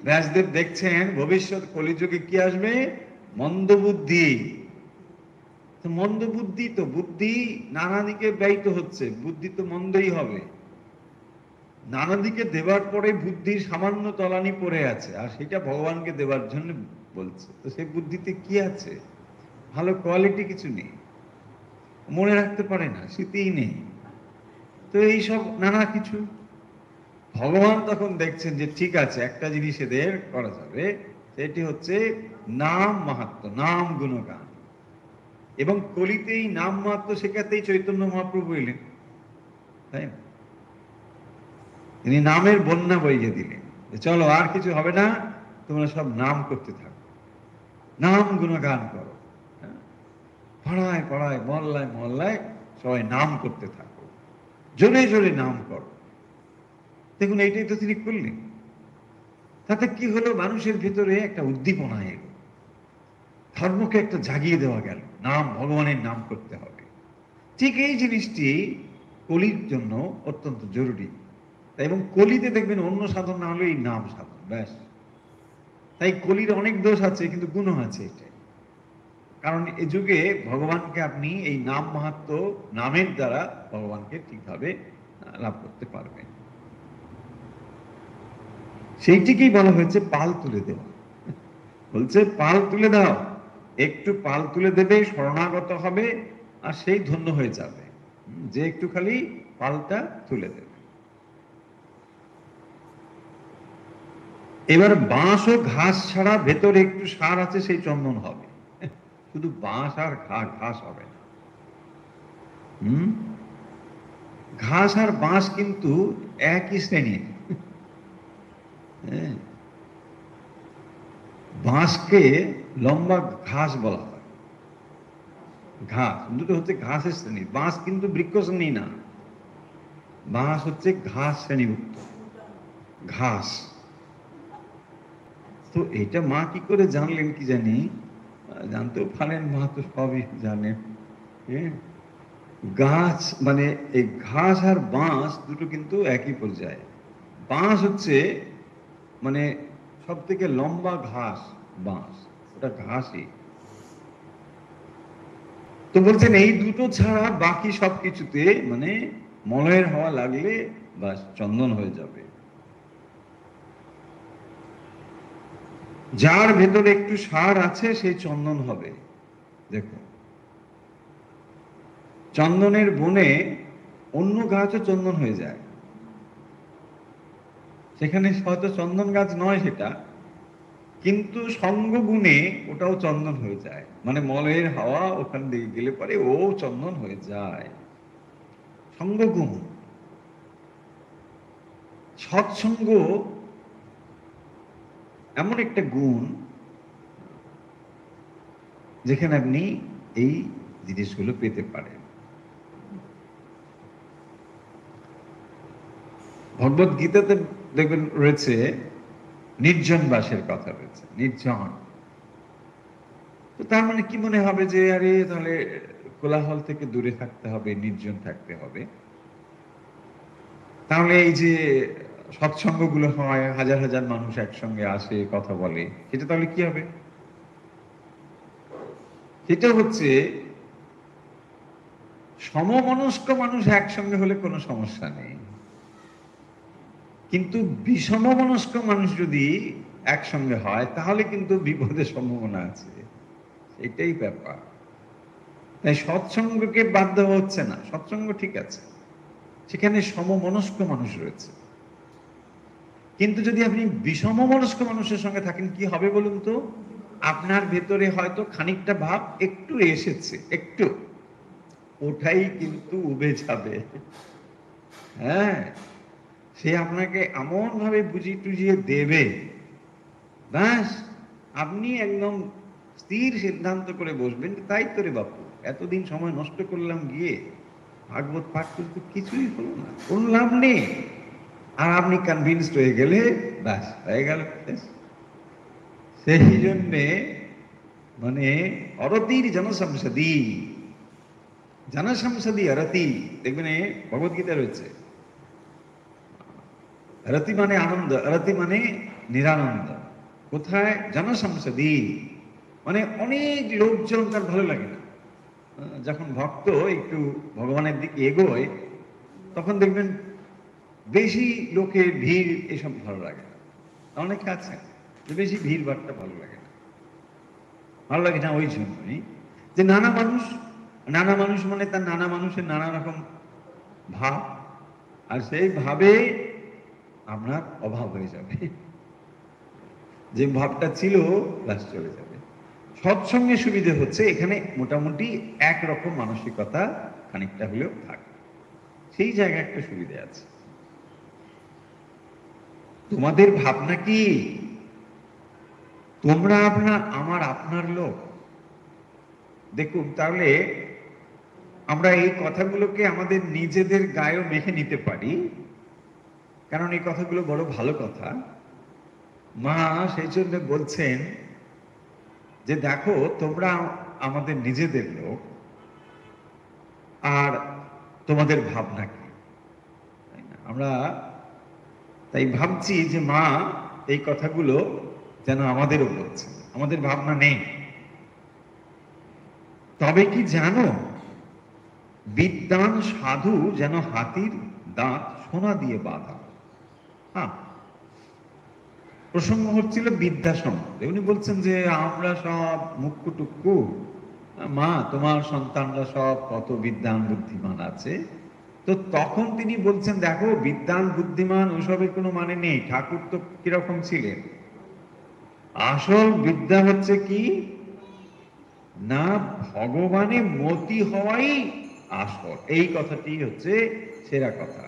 ব্যাসদেব দেখছেন ভবিষ্যৎ কলিযুগে কি আসবে, মন্দ বুদ্ধি। তো মন্দ বুদ্ধি, তো বুদ্ধি নানা দিকে ব্যয়িত হচ্ছে, বুদ্ধি তো মন্দই হবে। নানা দিকে দেবার পরে বুদ্ধির সামান্য তলানি পড়ে আছে, আর সেটা ভগবানকে দেবার জন্য বলছে। তো সেই বুদ্ধিতে কি আছে? ভালো কোয়ালিটি কিছু নেই, মনে রাখতে পারে না, স্মৃতিই নেই। তো এইসব নানা কিছু। ভগবান তখন দেখছেন যে ঠিক আছে, একটা জিনিস এদের করা যাবে, সেটি হচ্ছে নাম মাহাত্ম্য, নাম গুণগান। এবং কলিতেই নাম মাহাত্ম্য শেখাতেই চৈতন্য মহাপ্রভু এলেন, তাই না? তিনি নামের বন্যা বইয়ে দিলেন, চলো আর কিছু হবে না, তোমরা সব নাম করতে থাকো, নাম গুণগান করো। পাড়ায় পাড়ায় মহল্লায় মহল্লায় সবাই নাম করতে থাকো, জোরে জোরে নাম করো। দেখুন এইটাই তো তিনি করলেন। তাতে কি হলো, মানুষের ভিতরে একটা উদ্দীপনা এলো, ধর্মকে একটা জাগিয়ে দেওয়া গেল, নাম, ভগবানের নাম করতে হবে। ঠিক এই জিনিসটি কলির জন্য অত্যন্ত জরুরি। এবং কলিতে দেখবেন অন্য সাধন না হলে এই নাম সাধন, ব্যাস। তাই কলির অনেক দোষ আছে, কিন্তু গুণও আছে এটাই। কারণ এ যুগে ভগবানকে আপনি এই নাম মাহাত্ম্য, নামের দ্বারা ভগবানকে ঠিকভাবে লাভ করতে পারবেন। সেইটিকেই বলা হয়েছে পাল তুলে দেওয়া। বলছে পাল তুলে দাও, একটু পাল তুলে দেবে, শরণাগত হবে, আর সেই ধন্য হয়ে যাবে যে একটু খালি পালটা তুলে দেবে। এবার বাঁশ ও ঘাস ছাড়া ভেতরে একটু সার আছে, সেই চন্দন হবে। শুধু বাঁশ আর ঘাস হবে না। ঘাস আর বাঁশ কিন্তু একই শ্রেণীর। হ্যাঁ, বাঁশকে লম্বা ঘাস বলা হয়। ঘাস দুটো হচ্ছে ঘাসের শ্রেণী, বাঁশ কিন্তু বৃক্ষ শ্রেণী না, বাঁশ হচ্ছে ঘাস শ্রেণীভুক্ত ঘাস। তো এটা মা কি করে জানলেন কি জানি, জানতেও পারেন, মা তো সবই জানেন। হ্যাঁ, গাছ মানে এই ঘাস আর বাঁশ দুটো কিন্তু একই পর্যায়ে। বাঁশ হচ্ছে মানে সব থেকে লম্বা ঘাস, বাঁশ ওটা ঘাসই। তো বলছেন এই দুটো ছাড়া বাকি সবকিছুতে মানে মলয়ের হাওয়া লাগলে বাস চন্দন হয়ে যাবে। যার ভেতরে একটু সার আছে সেই চন্দন হবে। দেখো, চন্দনের বনে অন্য গাছও চন্দন হয়ে যায়, সেখানে হয়তো চন্দন গাছ নয় সেটা, কিন্তু সঙ্গ গুণে ওটাও চন্দন হয়ে যায়। মানে মলয়ের হাওয়া ওখান দিয়ে গেলে পরে ও চন্দন হয়ে যায়। সঙ্গগুণ, সৎসঙ্গ এমন একটা গুণ যেখানে আপনি এই জিনিসগুলো পেতে পারেন। ভগবত গীতাতে দেখবেন রয়েছে নির্জন বাসের কথা রয়েছে, নির্জন। তো তার মানে কি মনে হবে যে আরে তাহলে কোলাহল থেকে দূরে থাকতে হবে, নির্জন থাকতে হবে। তাহলে এই যে সৎসঙ্গগুলো হয়, হাজার হাজার মানুষ একসঙ্গে আসে, কথা বলে, সেটা তাহলে কি হবে? সেটা হচ্ছে সমমনস্ক মানুষ একসঙ্গে হলে কোনো সমস্যা নেই, কিন্তু বিষমমনস্ক মানুষ যদি একসঙ্গে হয় তাহলে কিন্তু বিপদের সম্ভাবনা আছে। এটাই ব্যাপার। তাই সৎসঙ্গকে বাদ দেওয়া হচ্ছে না, সৎসঙ্গ ঠিক আছে, সেখানে সমমনস্ক মানুষ রয়েছে। কিন্তু যদি আপনি বিষমমনস্ক মানুষের সঙ্গে থাকেন, কি হবে বলুন তো? আপনার ভেতরে হয়তো খানিকটা ভাব একটু এসেছে, একটু, ওটাই কিন্তু উবে যাবে। হ্যাঁ, সে আপনাকে এমন ভাবে বুঝিয়ে টুজিয়ে দেবে, ব্যাস আপনি একদম স্থির সিদ্ধান্ত করে বসবেন, তাই তো রে বাপু, এতদিন সময় নষ্ট করলাম গিয়ে ভাগবত পাঠ করতে, কিছুই হলো না, কোনো লাভ নেই। আর আপনি কনভিন্সড হয়ে গেলে ব্যাস হয়ে গেল। সেই জন্যে মানে অরতির জনসংসদি, জনসংসদি অরতি, দেখবেন ভগবত গীতা রয়েছে। রতি মানে আনন্দ, রতি মানে নিরানন্দ। কোথায়? জনসংসদি, মানে অনেক লোকজন, তার ভালো লাগে না। যখন ভক্ত একটু ভগবানের দিকে এগোয়, তখন দেখবেন বেশি লোকের ভিড় এসব ভালো লাগে না। অনেকে আছে যে বেশি ভিড় ভাড়টা ভালো লাগে না, ভালো লাগে না ওই জন্যই যে নানা মানুষ, নানা মানুষ মানে তার নানা মানুষের নানা রকম ভাব, আর সেই ভাবে আপনার অভাব হয়ে যাবে, যে ভাবটা ছিল ব্যাস চলে যাবে। সৎসঙ্গে সুবিধে হচ্ছে এখানে মোটামুটি একরকম মানসিকতা খানিকটা হলেও থাকে, সেই জায়গায় একটা সুবিধা আছে। তোমাদের ভাবনা কি? তোমরা আপনার, আমার আপনার লোক। দেখুন, তাহলে আমরা এই কথাগুলোকে আমাদের নিজেদের গায়েও মেখে নিতে পারি কারণ এই কথাগুলো বড় ভালো কথা। মা সেই জন্য বলছেন যে দেখো, তোমরা আমাদের নিজেদের লোক, আর তোমাদের ভাবনা কি, তাই না? আমরা তাই ভাবছি যে মা এই কথাগুলো যেন আমাদেরও বলছে, আমাদের ভাবনা নেই। তবে কি জানো, বিদ্বান সাধু যেন হাতির দাঁত সোনা দিয়ে বাঁধা। হ্যাঁ, প্রসঙ্গ হচ্ছিল বিদ্যা সম্বন্ধে। উনি বলছেন যে আমরা সব মুক্কু টুক্কু, মা তোমার সন্তানরা সব কত বিদ্বান বুদ্ধিমান আছে। তো তখন তিনি বলছেন দেখো, বিদ্বান বুদ্ধিমান ওসবের কোনো মানে নেই। ঠাকুর তো কিরকম ছিলেন? আসল বিদ্যা হচ্ছে কি না, ভগবানে মতি হওয়াই আসল। এই কথাটি হচ্ছে সেরা কথা।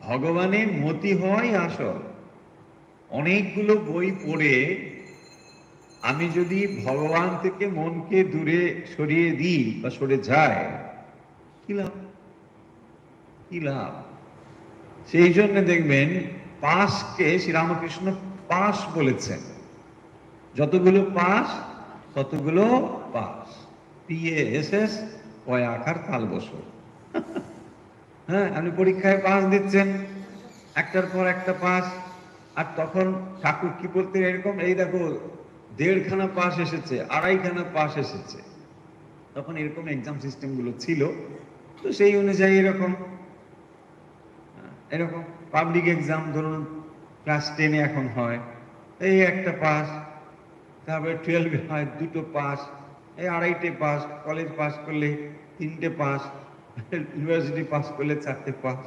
ভগবানে মতি হওয়াই আসল। অনেকগুলো বই পড়ে আমি যদি ভগবান থেকে মনকে দূরে সরিয়ে দিই বা সরে যায়, কি লাভ? কি লাভ? সেই জন্য দেখবেন পাশকে শ্রীরামকৃষ্ণ পাশ বলেছেন। যতগুলো পাশ ততগুলো পাস। PASS, কয় আকার কাল বছর। হ্যাঁ, আপনি পরীক্ষায় পাস দিচ্ছেন, একটার পর একটা পাস। আর তখন ঠাকুর কি বলতেন এরকম, এই দেখো 1.5খানা পাস এসেছে, 2.5খানা পাস এসেছে। তখন এরকম এক্সাম সিস্টেম গুলো ছিল। তো সেই অনুযায়ী এরকম এরকম পাবলিক এক্সাম ধরুন ক্লাস 10-এ এখন হয়, এই একটা পাস। তারপরে 12-এ হয় 2টো পাস, এই 2.5টে পাস। কলেজ পাস করলে 3টে পাস, ইউনিভার্সিটি পাস করলে 4টে পাস,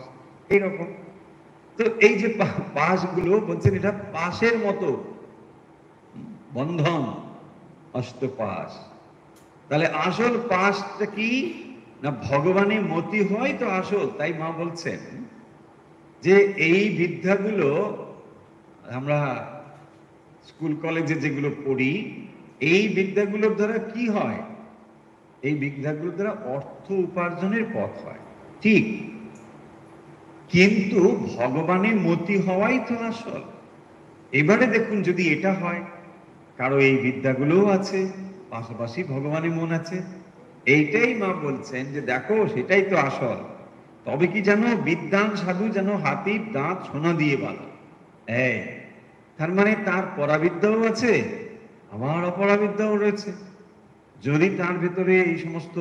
এইরকম। তো এই যে পাসগুলো বলছেন, এটা পাশের মতো বন্ধন, অষ্টপাস। তাহলে আসল পাসটা কি না, ভগবানের মতি হয় তো আসল। তাই মা বলছেন যে এই বিদ্যাগুলো আমরা স্কুল কলেজে যেগুলো পড়ি, এই বিদ্যাগুলোর দ্বারা কি হয়? এই বিদ্যাগুলোর দ্বারা অর্থ উপার্জনের পথ হয়, ঠিক। কিন্তু ভগবানের মতি হওয়াই তো আসল। এবারে দেখুন, যদি এটা হয়, কারো এই বিদ্যাগুলোও আছে, পাশাপাশি ভগবানের মন আছে, এইটাই মা বলছেন যে দেখো, সেটাই তো আসল। তবে কি জানো, বিদ্বান সাধু যেন হাতির দাঁত সোনা দিয়ে বাঁধা। এই, তার মানে তার পরাবিদ্যাও আছে, আমার অপরাবিদ্যাও রয়েছে। যদি তার ভেতরে এই সমস্ত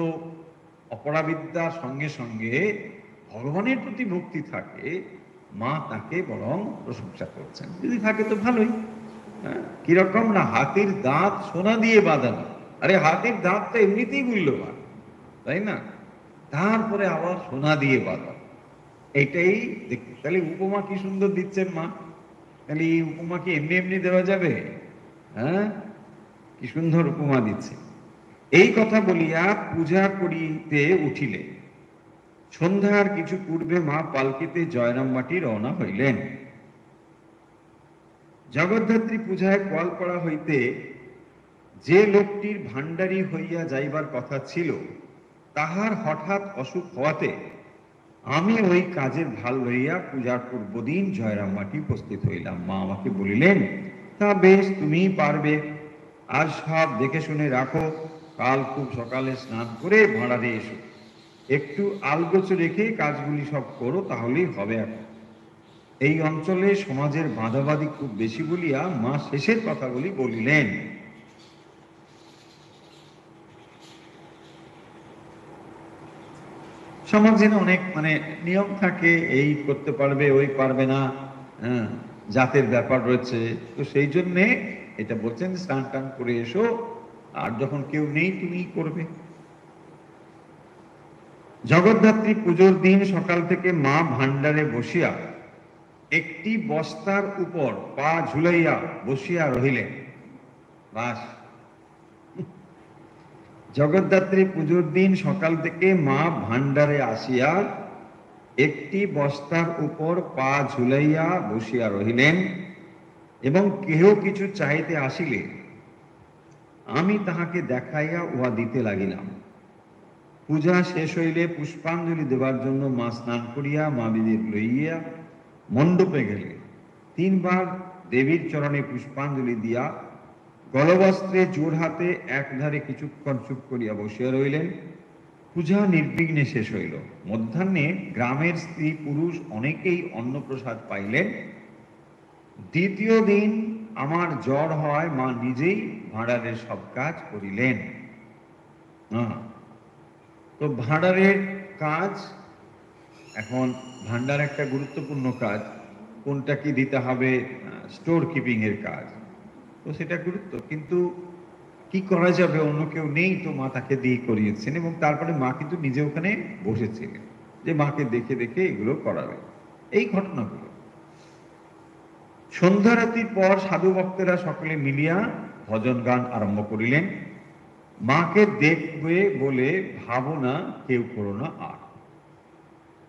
অপরাবিদ্যার সঙ্গে সঙ্গে ভগবানের প্রতি ভক্তি থাকে, মা তাকে বরং প্রশংসা করছেন। যদি থাকে তো ভালোই। কিরকম না, হাতির দাঁত সোনা দিয়ে বাঁধানো। আরে হাতির দাঁতটা এমনিতেই মূল্যবান, তাই না? তারপরে আবার সোনা দিয়ে বাঁধা, এইটাই দেখতে। তাহলে উপমা কি সুন্দর দিচ্ছেন মা। তাহলে এই উপমা কি এমনি এমনি দেওয়া যাবে? হ্যাঁ, কি সুন্দর উপমা দিচ্ছে। এই কথা বলিয়া পূজা করিতে উঠিলে সন্ধ্যার কিছু পূর্বে মা পালকিতে জয়রামবাটি রওনা হইলেন। জগদ্ধাত্রী পূজায় কোয়ালপাড়া হইতে যে লোকটির ভান্ডারী হইয়া যাইবার কথা ছিল, তাহার হঠাৎ অসুখ হওয়াতে আমি ওই কাজের ভাল লইয়া পূজার পূর্বদিন জয়রামবাটি উপস্থিত হইলাম। মা আমাকে বলিলেন, তা বেশ, তুমিই পারবে। আজ সব দেখে শুনে রাখো, কাল খুব সকালে স্নান করে ভাঁড়ারে এসো। একটু আলগোছ রেখে কাজগুলি সব করো, তাহলেই হবে। এখন এই অঞ্চলে সমাজের বাঁধাবাঁধি খুব বেশি বলিয়া মা শেষের কথাগুলি বলিলেন। সমাজে অনেক নিয়ম থাকে, এই করতে পারবে, ওই পারবে না, হ্যাঁ, জাতের ব্যাপার রয়েছে। তো সেই জন্যে এটা বলছেন, স্নান টান করে এসো, আর যখন কেউ নেই তুমি করবে। জগদ্ধাত্রী পুজোর দিন সকাল থেকে মা ভান্ডারে বসিয়া একটি বস্তার উপর পা ঝুলাইয়া বসিয়া রহিলেন। বাস, জগদ্ধাত্রী পুজোর দিন সকাল থেকে মা ভান্ডারে আসিয়া একটি বস্তার উপর পা ঝুলাইয়া বসিয়া রহিলেন, এবং কেহ কিছু চাইতে আসিলে আমি তাহাকে দেখাইয়া উহা দিতে লাগিলাম। পূজা শেষ হইলে পুষ্পাঞ্জলি দেবার জন্য মা স্নান করিয়া মা বিদের লইয়া মণ্ডপে গেলেন, 3 বার দেবীর চরণে পুষ্পাঞ্জলি দিয়া গলবস্ত্রে জোর হাতে একধারে কিছুক্ষণ চুপ করিয়া বসিয়া রইলেন। পূজা নির্বিঘ্নে শেষ হইল। মধ্যাহ্নে গ্রামের স্ত্রী পুরুষ অনেকেই অন্নপ্রসাদ পাইলেন। দ্বিতীয় দিন আমার জ্বর হয়, মা নিজেই ভাঁড়ারের সব কাজ করিলেন। তো ভাঁড়ারের কাজ, এখন ভান্ডার একটা গুরুত্বপূর্ণ কাজ, কোনটা কি দিতে হবে, স্টোর কিপিং এর কাজ, তো সেটা গুরুত্ব, কিন্তু কি করা যাবে, অন্য কেউ নেই, তো মা তাকে দিয়ে করিয়েছেন। এবং তারপরে মা কিন্তু নিজে ওখানে বসেছিলেন যে মাকে দেখে দেখে এগুলো করাবে। এই ঘটনাগুলো সন্ধ্যারাতির পর সাধু ভক্তেরা সকলে মিলিয়া ভজন গান আরম্ভ করিলেন। মাকে দেখবে বলে ভাবনা কেউ করো না আর।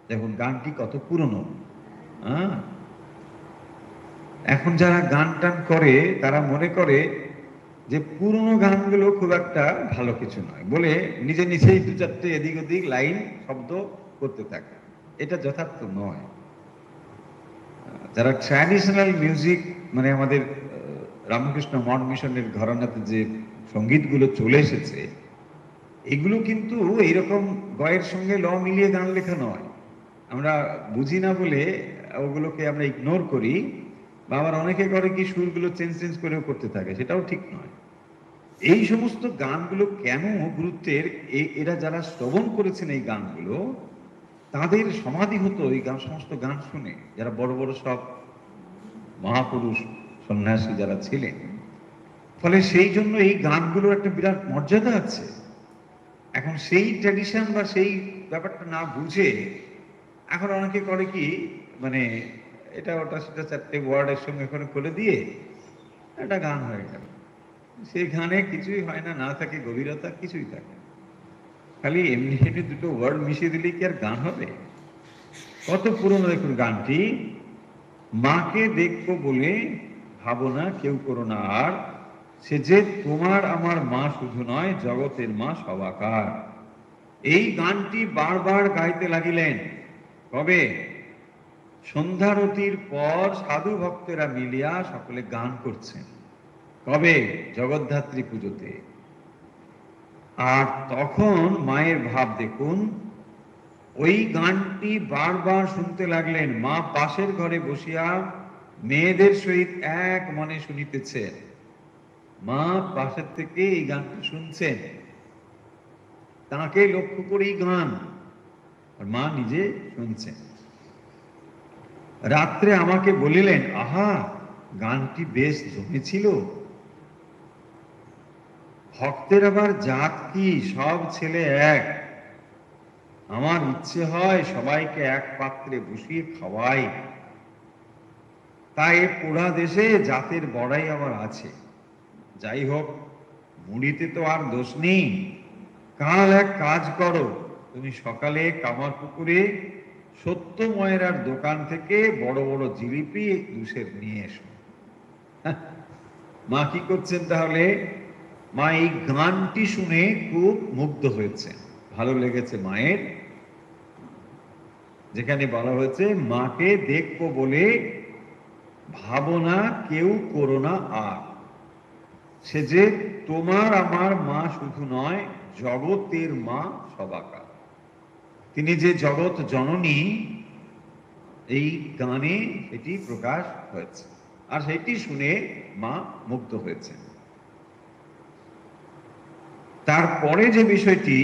দেখুন গানটি কত পুরনো। এখন যারা গান টান করে তারা মনে করে যে পুরনো গানগুলো খুব একটা ভালো কিছু নয় বলে নিজে নিজেই 2-4টে এদিক ওদিক লাইন শব্দ করতে থাকে। এটা যথার্থ নয়। যারা ট্র্যাডিশনাল মিউজিক, মানে আমাদের রামকৃষ্ণ মঠ মিশনের ঘরানাতে যে সঙ্গীতগুলো চলে এসেছে, এগুলো কিন্তু এইরকম গয়ের সঙ্গে ল মিলিয়ে গান লেখা নয়। আমরা বুঝি না বলে ওগুলোকে আমরা ইগনোর করি, বা আবার অনেকে করে কি সুরগুলো চেঞ্জ করেও করতে থাকে, সেটাও ঠিক নয়। এই সমস্ত গানগুলো কেন গুরুত্বের, এরা যারা শ্রবণ করেছেন এই গানগুলো, তাদের সমাধি হতো এই গান, সমস্ত গান শুনে, যারা বড় বড় সব মহাপুরুষ সন্ন্যাসী যারা ছিলেন। ফলে সেই জন্য এই গানগুলোর একটা বিরাট মর্যাদা আছে। এখন সেই ট্র্যাডিশন বা সেই ব্যাপারটা না বুঝে এখন অনেকে করে কি, মানে এটা ওটা সেটা 4টে ওয়ার্ডের সঙ্গে করে দিয়ে একটা গান হয়ে গেল। সেই গানে কিছুই হয় না, না থাকে গভীরতা, কিছুই থাকে, খালি এমনি এমনি 2টো ওয়ার্ড মিশিয়ে দিলে কি আর গান হবে? কত পুরনো দেখুন গানটি। মাকে দেখবো বলে ভাবনা কেউ করো না আর, সে যে তোমার আমার মা শুধু নয়, জগতের মা সবাকার। এই গানটি বারবার গাইতে লাগিলেন। কবে? সন্ধ্যারতির পর সাধু ভক্তেরা মিলিয়া সকলে গান করছেন। কবে? জগদ্ধাত্রী পুজোতে। আর তখন মায়ের ভাব দেখুন, ওই গানটি বারবার শুনতে লাগলেন। মা পাশের ঘরে বসিয়া মেয়েদের সহিত এক মনে শুনিতেছেন। মা পাশের থেকে এই গানটি শুনছেন, তাকে লক্ষ্য করেই গান, আর মা নিজে শুনছেন। রাত্রে আমাকে বলিলেন, আহা গানটি বেশ জমেছিল, ভক্তের আবার জাত কি, সব ছেলে এক, আমার ইচ্ছে হয় সবাইকে এক পাত্রে বসিয়ে খাওয়াই, তাই পোড়া দেশে জাতের বড়াই আমার আছে। যাই হোক, মুড়িতে তো আর দোষ নেই। কাল এক কাজ করো, তুমি সকালে কামারপুকুরে সত্যময়েরার দোকান থেকে বড় বড় জিলিপি 2 নিয়ে এসো। মা কি করছেন তাহলে? মা এই গানটি শুনে খুব মুগ্ধ হয়েছেন, ভালো লেগেছে মায়ের। যেখানে বলা হয়েছে মাকে দেখবো বলে ভাবনা কেউ করো না আর, সে যে তোমার আমার মা শুধু নয়, জগতের মা সবাকার। তিনি যে জগৎ জননী, এই গানে এটি প্রকাশ হয়েছে, আর সেটি শুনে মা মুগ্ধ হয়েছে। তারপরে যে বিষয়টি,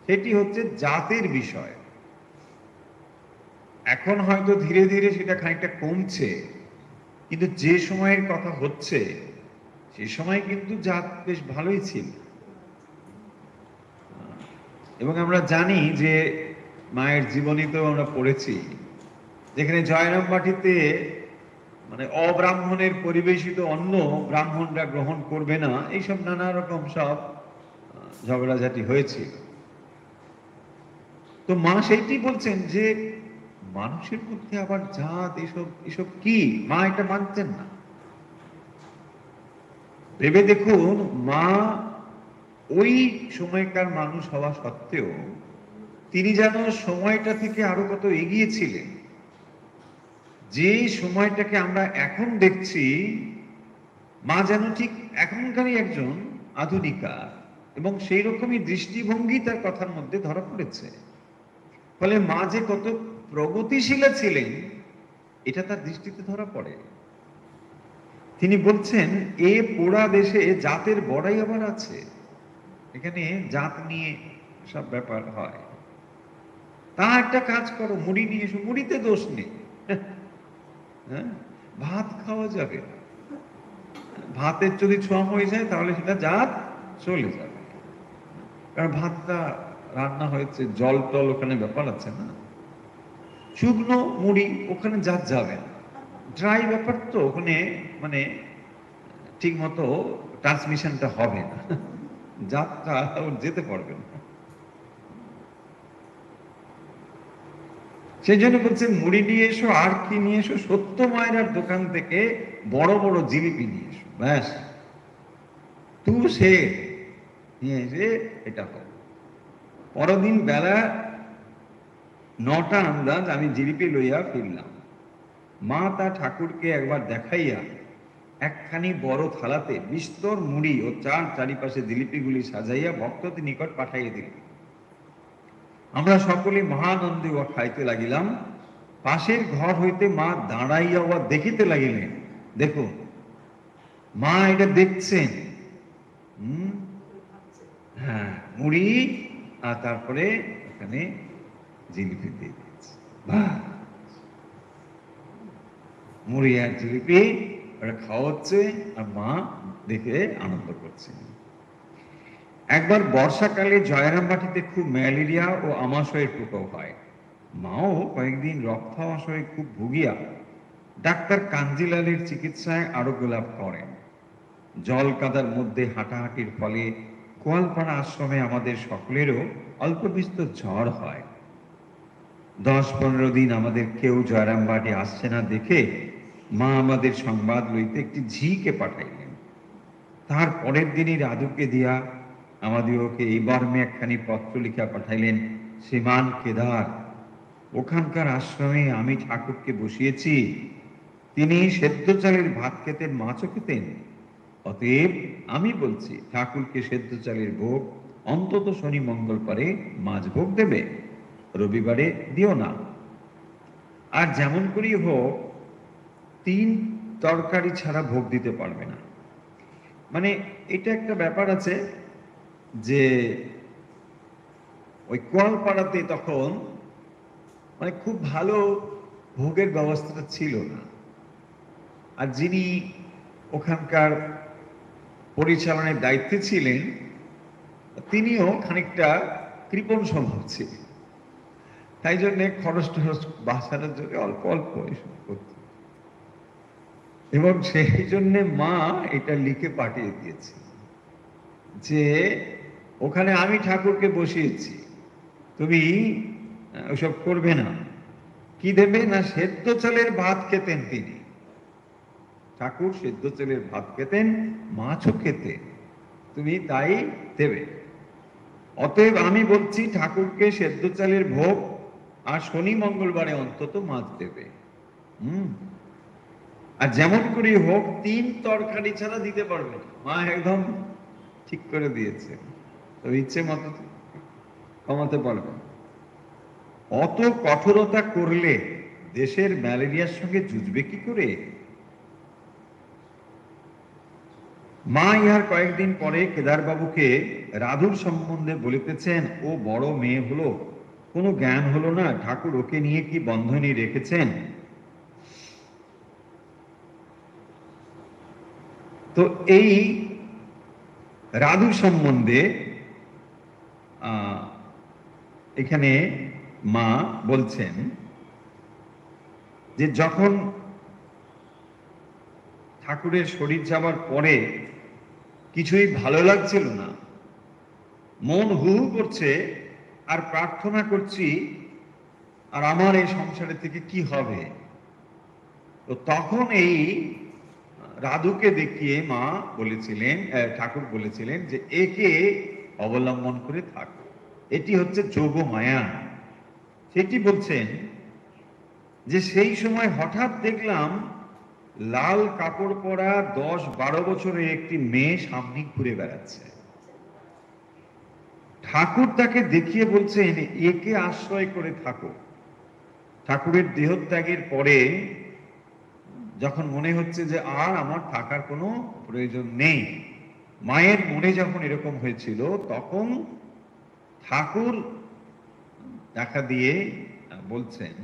সেটি হচ্ছে জাতের বিষয়। এখন হয়তো ধীরে ধীরে সেটা খানিকটা কমছে, কিন্তু যে সময়ের কথা হচ্ছে সে সময় কিন্তু জাত বেশ ভালোই ছিল। এবং আমরা জানি যে মায়ের জীবনীতেও আমরা পড়েছি, যেখানে জয়রামবাটিতে মানে অব্রাহ্মণের পরিবেশিত অন্ন ব্রাহ্মণরা গ্রহণ করবে না, এইসব নানা রকম সব ঝগড়াঝাটি হয়েছিল। তো মা সেইটি বলছেন যে মানুষের মধ্যে আবার জাত, এসব কি? মা এটা মানতেন না। ভেবে দেখুন, মা ওই সময়কার মানুষ হওয়া সত্ত্বেও তিনি যেন সময়টা থেকে আরো কত এগিয়ে ছিলেন। যে সময়টাকে আমরা এখন দেখছি, মা যেন ঠিক এখনকারই একজন আধুনিকা, এবং সেই রকমই দৃষ্টিভঙ্গি তার কথার মধ্যে ধরা পড়েছে। ফলে মা যে কত প্রগতিশীলা ছিলেন এটা তার দৃষ্টিতে ধরা পড়ে। তিনি বলছেন, এ পোড়া দেশে জাতের বড়াই আবার আছে। এখানে জাত নিয়ে সব ব্যাপার হয়। তা একটা কাজ করো, মুড়ি নিয়ে এসো, মুড়িতে দোষ নেই। হ্যাঁ, ভাত খাওয়া যাবে না, ভাতের যদি ছোঁয়া হয়ে যায় তাহলে সেটা জাত চলে যাবে। কারণ ভাতটা রান্না হয়েছে, জল টল ওখানে ব্যাপার আছে না। শুকনো মুড়ি ওখানে জাত যাবে না, ড্রাই ব্যাপার তো ওখানে, মানে ঠিক মতো ট্রান্সমিশনটা হবে না, জাতটা যেতে পারবে না। সেই জন্য বলছেন মুড়ি নিয়ে এসো, আর কি নিয়ে এসো, সত্য মায়ের দোকান থেকে বড় বড় জিলিপি নিয়ে এসো, ব্যাস তু সে নিয়ে এসে এটা হবে। পরদিন বেলা 9টা আন্দাজ আমি জিলিপি লইয়া ফিরলাম। মা তা ঠাকুরকে একবার দেখাইয়া একখানি বড় থালাতে বিস্তর মুড়ি ও চার চারিপাশে জিলিপিগুলি সাজাইয়া ভক্তদের নিকট পাঠাইয়া দিলেন। আমরা সকলে মহানন্দে উহা খাইতে লাগিলাম। পাশের ঘর হইতে মা দাঁড়াইয়া উহা দেখিতে লাগিলেন। দেখুন, মা এটা দেখছেন। হ্যাঁ, মুড়ি আর তারপরে এখানে জিলিপি দিয়ে দিয়েছে। মুড়ি আর জিলিপি ওটা খাওয়া হচ্ছে, আর মা দেখে আনন্দ করছে। একবার বর্ষাকালে জয়রামবাটিতে খুব ম্যালেরিয়া ও আমাশয়ের প্রকোপ হয়। মাও কয়েকদিন রক্তাশয়ে খুব ভুগিয়া ডাক্তার কাঞ্জিলালের চিকিৎসায় আরোগ্য লাভ করেন। জল কাদার মধ্যে হাঁটাহাঁটির ফলে কোয়ালপাড়া আশ্রমে আমাদের সকলেরও অল্প বিস্তর জ্বর হয়। 10-15 দিন আমাদের কেউ জয়রামবাটি আসছে না দেখে মা আমাদের সংবাদ লইতে একটি ঝিকে পাঠাইলেন। তার পরের দিনই রাধুকে দিয়া আমাদিওকে এই মর্মে একখানি পত্র লিখা পাঠাইলেন, শ্রীমান কেদার, ওখানকার আশ্রমে আমি ঠাকুরকে বসিয়েছি। তিনি সেদ্ধ চালের ভাত খেতেন, মাছও খেতেন। অতএব আমি বলছি ঠাকুরকে সেদ্ধ চালের ভোগ অন্তত শনি মঙ্গলবারে মাছ ভোগ দেবে, রবিবারে দিও না। আর যেমন করি হোক 3 তরকারি ছাড়া ভোগ দিতে পারবে না। মানে এটা একটা ব্যাপার আছে যে ওই কোয়ালপাড়াতে তখন মানে খুব ভালো ভোগের ব্যবস্থাটা ছিল না। আর যিনি ওখানকার পরিচালনার দায়িত্বে ছিলেন তিনিও খানিকটা কৃপণ স্বভাব ছিলেন। তাই জন্য খরচ টরচ বাঁচানোর জন্য অল্প অল্প এসব করত, এবং সেই জন্য মা এটা লিখে পাঠিয়ে দিয়েছে যে ওখানে আমি ঠাকুরকে বসিয়েছি, তুমি ওসব করবে না। কি দেবে না, সেদ্ধ চালের ভাত খেতেন তিনি, ঠাকুর সেদ্ধ চালের ভাত খেতেন, মাছও খেতেন, তুমি তাই দেবে। অতএব আমি বলছি ঠাকুরকে সেদ্ধ চালের ভোগ আর শনি মঙ্গলবারে অন্তত মাছ দেবে। আর যেমন করি হোক 3 তরকারি ছাড়া দিতে পারবে না। মা একদম ঠিক করে দিয়েছে, তো ইচ্ছে মতো কমাতে পারবে। অত কঠোরতা করলে দেশের ম্যালেরিয়ার সঙ্গে যুঝবে কি করে? মা ইহার কয়েকদিন পরে কেদারবাবুকে রাধুর সম্বন্ধে বলিতেছেন, ও বড় মেয়ে হলো, কোনো জ্ঞান হলো না, ঠাকুর ওকে নিয়ে কি বন্ধনী রেখেছেন। তো এই রাধু সম্বন্ধে এখানে মা বলছেন যে যখন ঠাকুরের শরীর যাবার পরে কিছুই ভালো লাগছিল না, মন হু হু করছে, আর প্রার্থনা করছি আর আমার এই সংসারে থেকে কি হবে। তো তখন এই রাধুকে দেখিয়ে মা বলেছিলেন, ঠাকুর বলেছিলেন যে একে অবলম্বন করে থাকো, এটি হচ্ছে যোগ মায়া। সেটি বলছেন যে সেই সময় হঠাৎ দেখলাম লাল কাপড় পরা 10-12 বছরের একটি মেয়ে সামনে ঘুরে বেড়াচ্ছে। ঠাকুর তাকে দেখিয়ে বলছেন, একে আশ্রয় করে থাকো। ঠাকুরের দেহত্যাগের পরে যখন মনে হচ্ছে যে আর আমার থাকার কোনো প্রয়োজন নেই, মায়ের মনে যখন এরকম হয়েছিল, তখন ঠাকুর দেখা দিয়ে বলছেন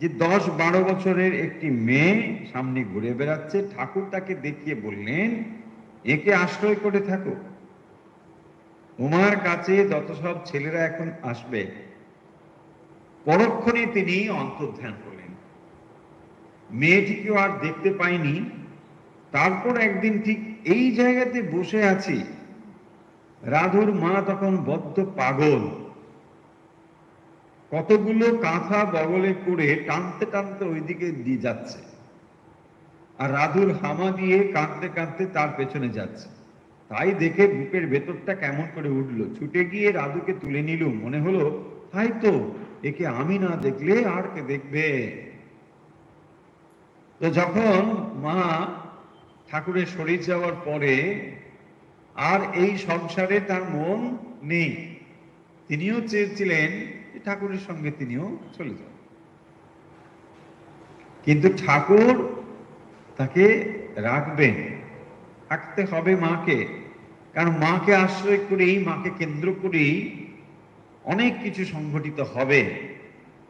যে 10-12 বছরের একটি মেয়ে সামনে ঘুরে বেড়াচ্ছে। ঠাকুর তাকে দেখিয়ে বললেন, একে আশ্রয় করে থাকো। তোমার কাছে যত সব ছেলেরা এখন আসবে, পরক্ষণে তিনি অন্তর্ধান করলেন। মেয়েটিকেও আর দেখতে পাইনি। তারপর একদিন ঠিক এই জায়গাতে বসে আছি, রাধুর মা তখন বদ্ধ পাগল, কতগুলো কাঁথা বগলে করে টানতে টানতে ওইদিকে দিয়ে যাচ্ছে, আর রাধুর হামা দিয়ে কাঁদতে কাঁদতে তার পেছনে যাচ্ছে। তাই দেখে বুকের ভেতরটা কেমন করে উঠলো। ছুটে গিয়ে রাধুকে তুলে নিলুম। মনে হলো, তাই তো, একে আমি না দেখলে আর কে দেখবে। তো যখন মা ঠাকুরের শরীর যাওয়ার পরে আর এই সংসারে তার মন নেই, তিনিও চেয়েছিলেন যে ঠাকুরের সঙ্গে তিনিও চলে যান, কিন্তু ঠাকুর তাকে রাখবেন, থাকতে হবে মাকে। কারণ মাকে আশ্রয় করেই, মাকে কেন্দ্র করেই অনেক কিছু সংঘটিত হবে।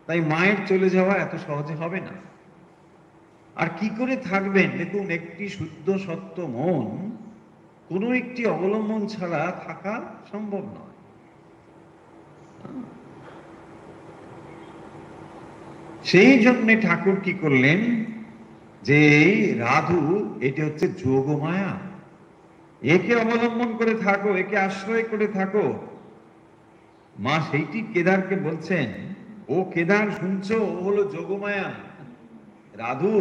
তাই মায়ের চলে যাওয়া এত সহজে হবে না। আর কি করে থাকবেন? দেখুন, একটি শুদ্ধ সত্য মন কোনো একটি অবলম্বন ছাড়া থাকা সম্ভব নয়। সেই জন্য ঠাকুর কি করলেন, যে রাধু এটি হচ্ছে যোগমায়া, একে অবলম্বন করে থাকো, একে আশ্রয় করে থাকো। মা সেইটি কেদারকে বলছেন, ও কেদার শুনছো, ও হলো যোগমায়া, রাধু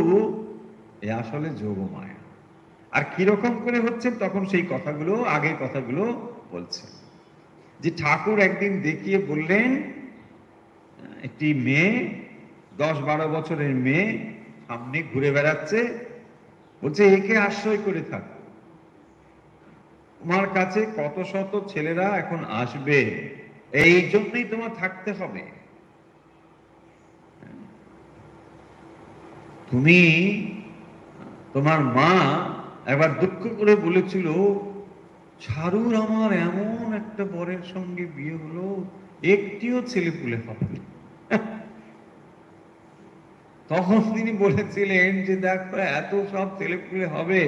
এ আসলে যোগমায়া। আর কিরকম করে হচ্ছে, তখন সেই কথাগুলো, আগের কথাগুলো বলছে যে ঠাকুর একদিন দেখিয়ে বললেন, একটি মেয়ে 10-12 বছরের মেয়ে সামনে ঘুরে বেড়াচ্ছে, বলছে একে আশ্রয় করে থাকো, তোমার কাছে কত শত ছেলেরা এখন আসবে, এই জন্যই তোমার থাকতে হবে। তুমি, তোমার মা একবার দুঃখ করে বলেছিল, ছাড়ুর আমার এমন একটা বরের সঙ্গে বিয়ে হলো, একটিও ছেলে পুলে হবে না। তখন তিনি বলেছিলেন যে দেখো, এত সব ছেলে পুলে হবে,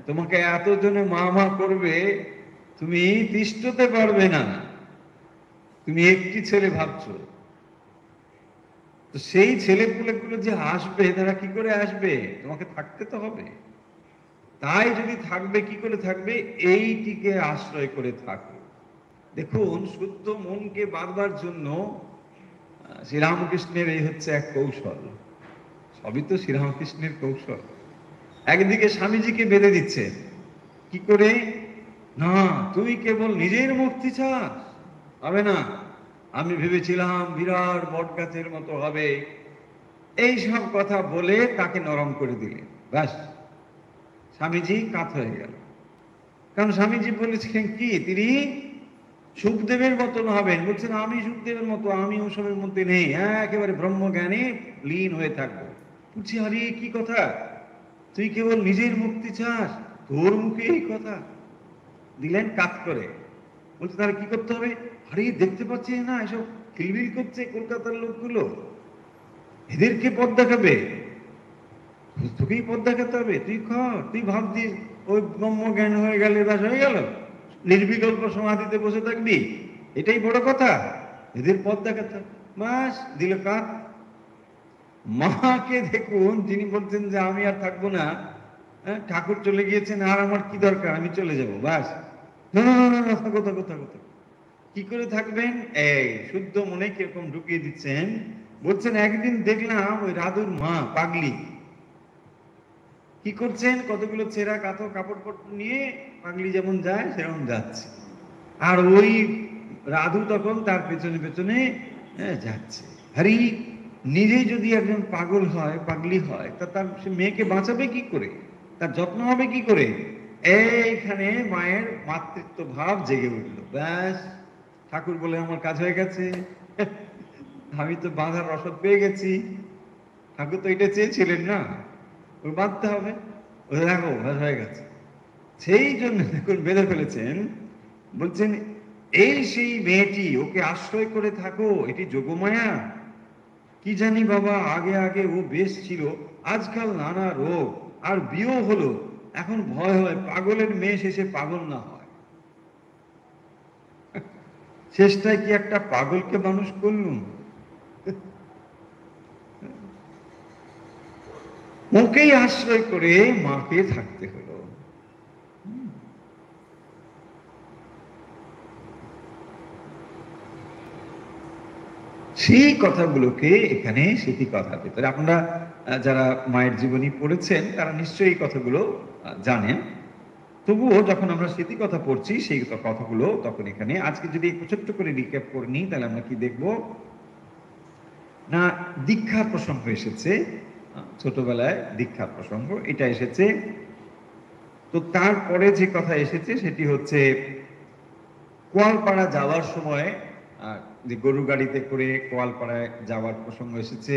তোমাকে এত জনে মা মা করবে, তুমি তিষ্ঠতে পারবে না, তুমি একটি ছেলে ভাবছো। তো সেই ছেলে পুলেগুলো যে আসবে, তারা কি করে আসবে? তোমাকে থাকতে তো হবে। তাই যদি থাকবে, কি করে থাকবে? এইটিকে আশ্রয় করে থাকো। দেখুন, শুদ্ধ মনকে বাঁধবার জন্য শ্রীরামকৃষ্ণের এই হচ্ছে এক কৌশল। সবই তো শ্রীরামকৃষ্ণের কৌশল। একদিকে স্বামীজিকে বেঁধে দিচ্ছে, কি করে? না, তুই কেবল নিজের মুক্তি চাস, হবে না। আমি ভেবেছিলাম বিরাট বট গাছের মতো হবে, এই সব কথা বলে তাকে নরম করে দিলে, ব্যাস, স্বামীজি কাত হয়ে গেল। কারণ স্বামীজি বলেছিলেন কি, তিনি সুখদেবের মতন হবেন। বলছেন, আমি সুখদেবের মতো, আমি ওসবের মধ্যে নেই, একেবারে ব্রহ্মজ্ঞানে লীন হয়ে থাকবো। বলছি, আরে কি কথা, তুই কেবল নিজের মুক্তি চাস, তোর মুখে এই কথা। দিলেন কাত করে। বলছে, তাহলে কি করতে হবে? আরে দেখতে পাচ্ছি না, এসব কিলবিল করছে কলকাতার লোকগুলো, এদেরকে পথ দেখাবে, তোকেই পথ দেখাতে হবে। তুই কর, তুই ভাবছিস ওই ব্রহ্মজ্ঞান হয়ে গেলে ব্যাস হয়ে গেল, নির্বিকল্প সমাধিতে বসে থাকবি, এটাই বড় কথা, এদের পথ দেখাতে হবে। বাস, দিল কাত। মাকে দেখুন, যিনি বলছেন যে আমি আর থাকবো না, ঠাকুর চলে গিয়েছেন, আর আমার কি দরকার, আমি চলে যাবো, বাস। না না না না, থাকো থাকো থাকো থাকো। কি করে থাকবেন? এই শুদ্ধ মনে কিরকম ঢুকিয়ে দিচ্ছেন। বলছেন, একদিন দেখলাম ওই রাধুর মা পাগলি কি করছেন, কতগুলো ছেঁড়া কাতো কাপড় নিয়ে পাগলি যেমন যায় সেরকম যাচ্ছে, আর ওই রাধু তখন তার পেছনে পেছনে যাচ্ছে। হরি, নিজেই যদি একজন পাগল হয়, পাগলি হয়, তা তার সে মেয়েকে বাঁচাবে কি করে? তার যত্ন হবে কি করে? এইখানে মায়ের মাতৃত্ব ভাব জেগে উঠল। ব্যাস, ঠাকুর বলে আমার কাজ হয়ে গেছে। আমি তো বাঁধার রসদ পেয়ে গেছি। ঠাকুর তো এটা চেয়েছিলেন না? ওই বাঁধতে হবে। ওই দেখো ব্যাস হয়ে গেছে। সেই জন্য দেখুন বেঁধে ফেলেছেন। বলছেন, এই সেই মেয়েটি, ওকে আশ্রয় করে থাকো, এটি যোগমায়া। কি জানি বাবা, আগে আগে ও বেশ ছিল, আজকাল নানা রোগ, আর বিয়েও হলো, এখন ভয় হয় পাগলের মেয়ে শেষে পাগল না হয়। শেষটায় কি একটা পাগলকে মানুষ করলুম? ওকেই আশ্রয় করে মাকে থাকতে হলো। সেই কথাগুলোকে এখানে স্মৃতি কথার ভিতরে আপনারা যারা মায়ের জীবনী পড়েছেন তারা নিশ্চয়ই এই কথাগুলো জানেন। তবুও যখন আমরা স্মৃতি কথা পড়ছি সেই কথাগুলো তখন এখানে আজকে যদি একটু ছোট্ট করে রিক্যাপ করে নিই, তাহলে আমরা কি দেখব না, দীক্ষার প্রসঙ্গ এসেছে। ছোটবেলায় দীক্ষার প্রসঙ্গ এটা এসেছে। তো তারপরে যে কথা এসেছে সেটি হচ্ছে কোয়ালপাড়া যাওয়ার সময় যে গরু গাড়িতে করে কোয়ালপাড়ায় যাওয়ার প্রসঙ্গ এসেছে।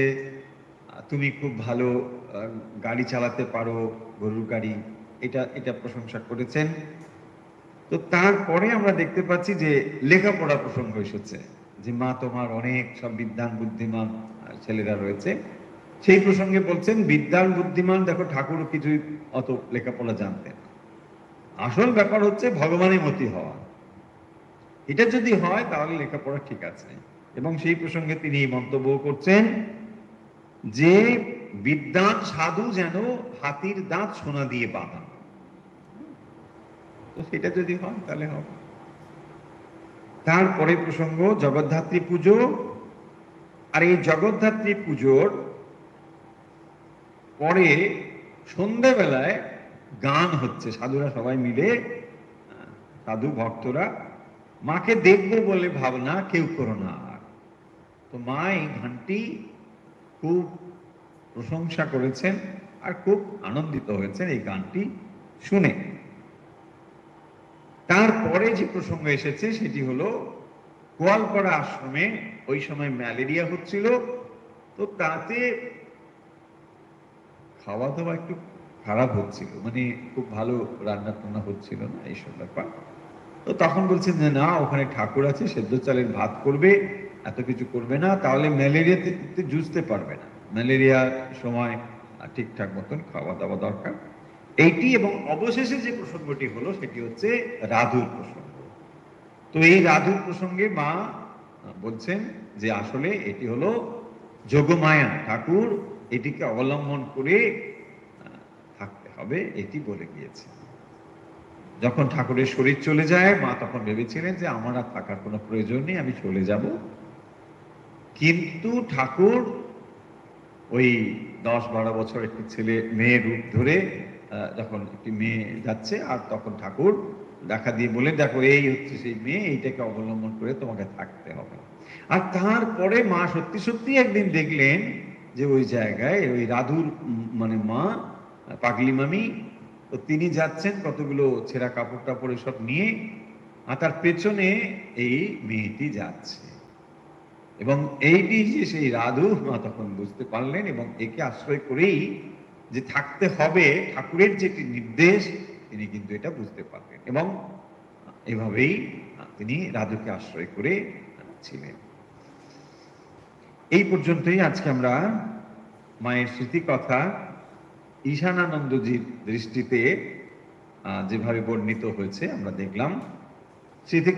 তুমি খুব ভালো গাড়ি চালাতে পারো, গরুর গাড়ি, এটা এটা প্রশংসা করেছেন। তো তারপরে আমরা দেখতে পাচ্ছি যে লেখাপড়া প্রসঙ্গ এসেছে, যে মা তোমার অনেক সব বিদ্বান বুদ্ধিমান ছেলেরা রয়েছে। সেই প্রসঙ্গে বলছেন বিদ্বান বুদ্ধিমান, দেখো ঠাকুর কিছুই অত লেখাপড়া জানতেন। আসল ব্যাপার হচ্ছে ভগবানের মতি হওয়া। এটা যদি হয় তাহলে লেখাপড়া ঠিক আছে। এবং সেই প্রসঙ্গে তিনি মন্তব্য করছেন যে বিদ্বান সাধু যেন হাতির দাঁত সোনা দিয়ে বাঁধা। তো সেটা যদি হয় তাহলে হবে। তারপরে প্রসঙ্গ জগদ্ধাত্রী পুজো। আর এই জগদ্ধাত্রী পুজোর পরে সন্ধ্যাবেলায় গান হচ্ছে, সাধুরা সবাই মিলে, সাধু ভক্তরা, মাকে দেখবো বলে ভাবনা কেউ করো না। তো মা এই গানটি খুব প্রশংসা করেছেন আর খুব আনন্দিত হয়েছেন এই গানটি শুনে। তারপরে যে প্রসঙ্গ এসেছে সেটি হলো গোয়ালপাড়া আশ্রমে ওই সময় ম্যালেরিয়া হচ্ছিল। তো তাতে খাওয়া দাওয়া একটু খারাপ হচ্ছিল, মানে খুব ভালো রান্না টান্না হচ্ছিল না, এইসব ব্যাপার। তো তখন বলছেন যে না, ওখানে ঠাকুর আছে, সেদ্ধ চালের ভাত করবে, এত কিছু করবে না, তাহলে ম্যালেরিয়াতে জুঝতে পারবে না। ম্যালেরিয়ার সময় ঠিকঠাক মতন খাওয়া দাওয়া দরকার। এইটি এবং অবশেষে যে প্রসঙ্গটি হলো সেটি হচ্ছে রাধুর প্রসঙ্গ। তো এই রাধুর প্রসঙ্গে মা বলছেন যে আসলে এটি হলো যোগমায়া, ঠাকুর এটিকে অবলম্বন করে থাকতে হবে, এটি বলে গিয়েছে। যখন ঠাকুরের শরীর চলে যায়, মা তখন ভেবেছিলেন যে আমার আর থাকার কোনো প্রয়োজন নেই, আমি চলে যাব। কিন্তু ঠাকুর ওই 10-12 বছর একটি ছেলে মেয়ে রূপ ধরে যখন একটি মেয়ে যাচ্ছে, আর তখন ঠাকুর দেখা দিয়ে বলে, দেখো এই হচ্ছে সেই মেয়ে, এইটাকে অবলম্বন করে তোমাকে থাকতে হবে। আর তারপরে মা সত্যি সত্যি একদিন দেখলেন যে ওই জায়গায় ওই রাধুর মানে মা পাগলি মামি, তো তিনি যাচ্ছেন কতগুলো ছেঁড়া কাপড় টাপড় সব নিয়ে, আর তার পেছনে এই মেয়েটি যাচ্ছে। এবং এইটি যে সেই রাধু, মা তখন বুঝতে পারলেন এবং একে আশ্রয় করেই যে থাকতে হবে, ঠাকুরের যেটি নির্দেশ, তিনি কিন্তু এটা বুঝতে পারলেন এবং এভাবেই তিনি রাধুকে আশ্রয় করে ছিলেন। এই পর্যন্তই আজকে আমরা মায়ের স্মৃতি কথা ঈশানানন্দজির দৃষ্টিতে যেভাবে বর্ণিত হয়েছে আমরা দেখলাম। স্মৃতি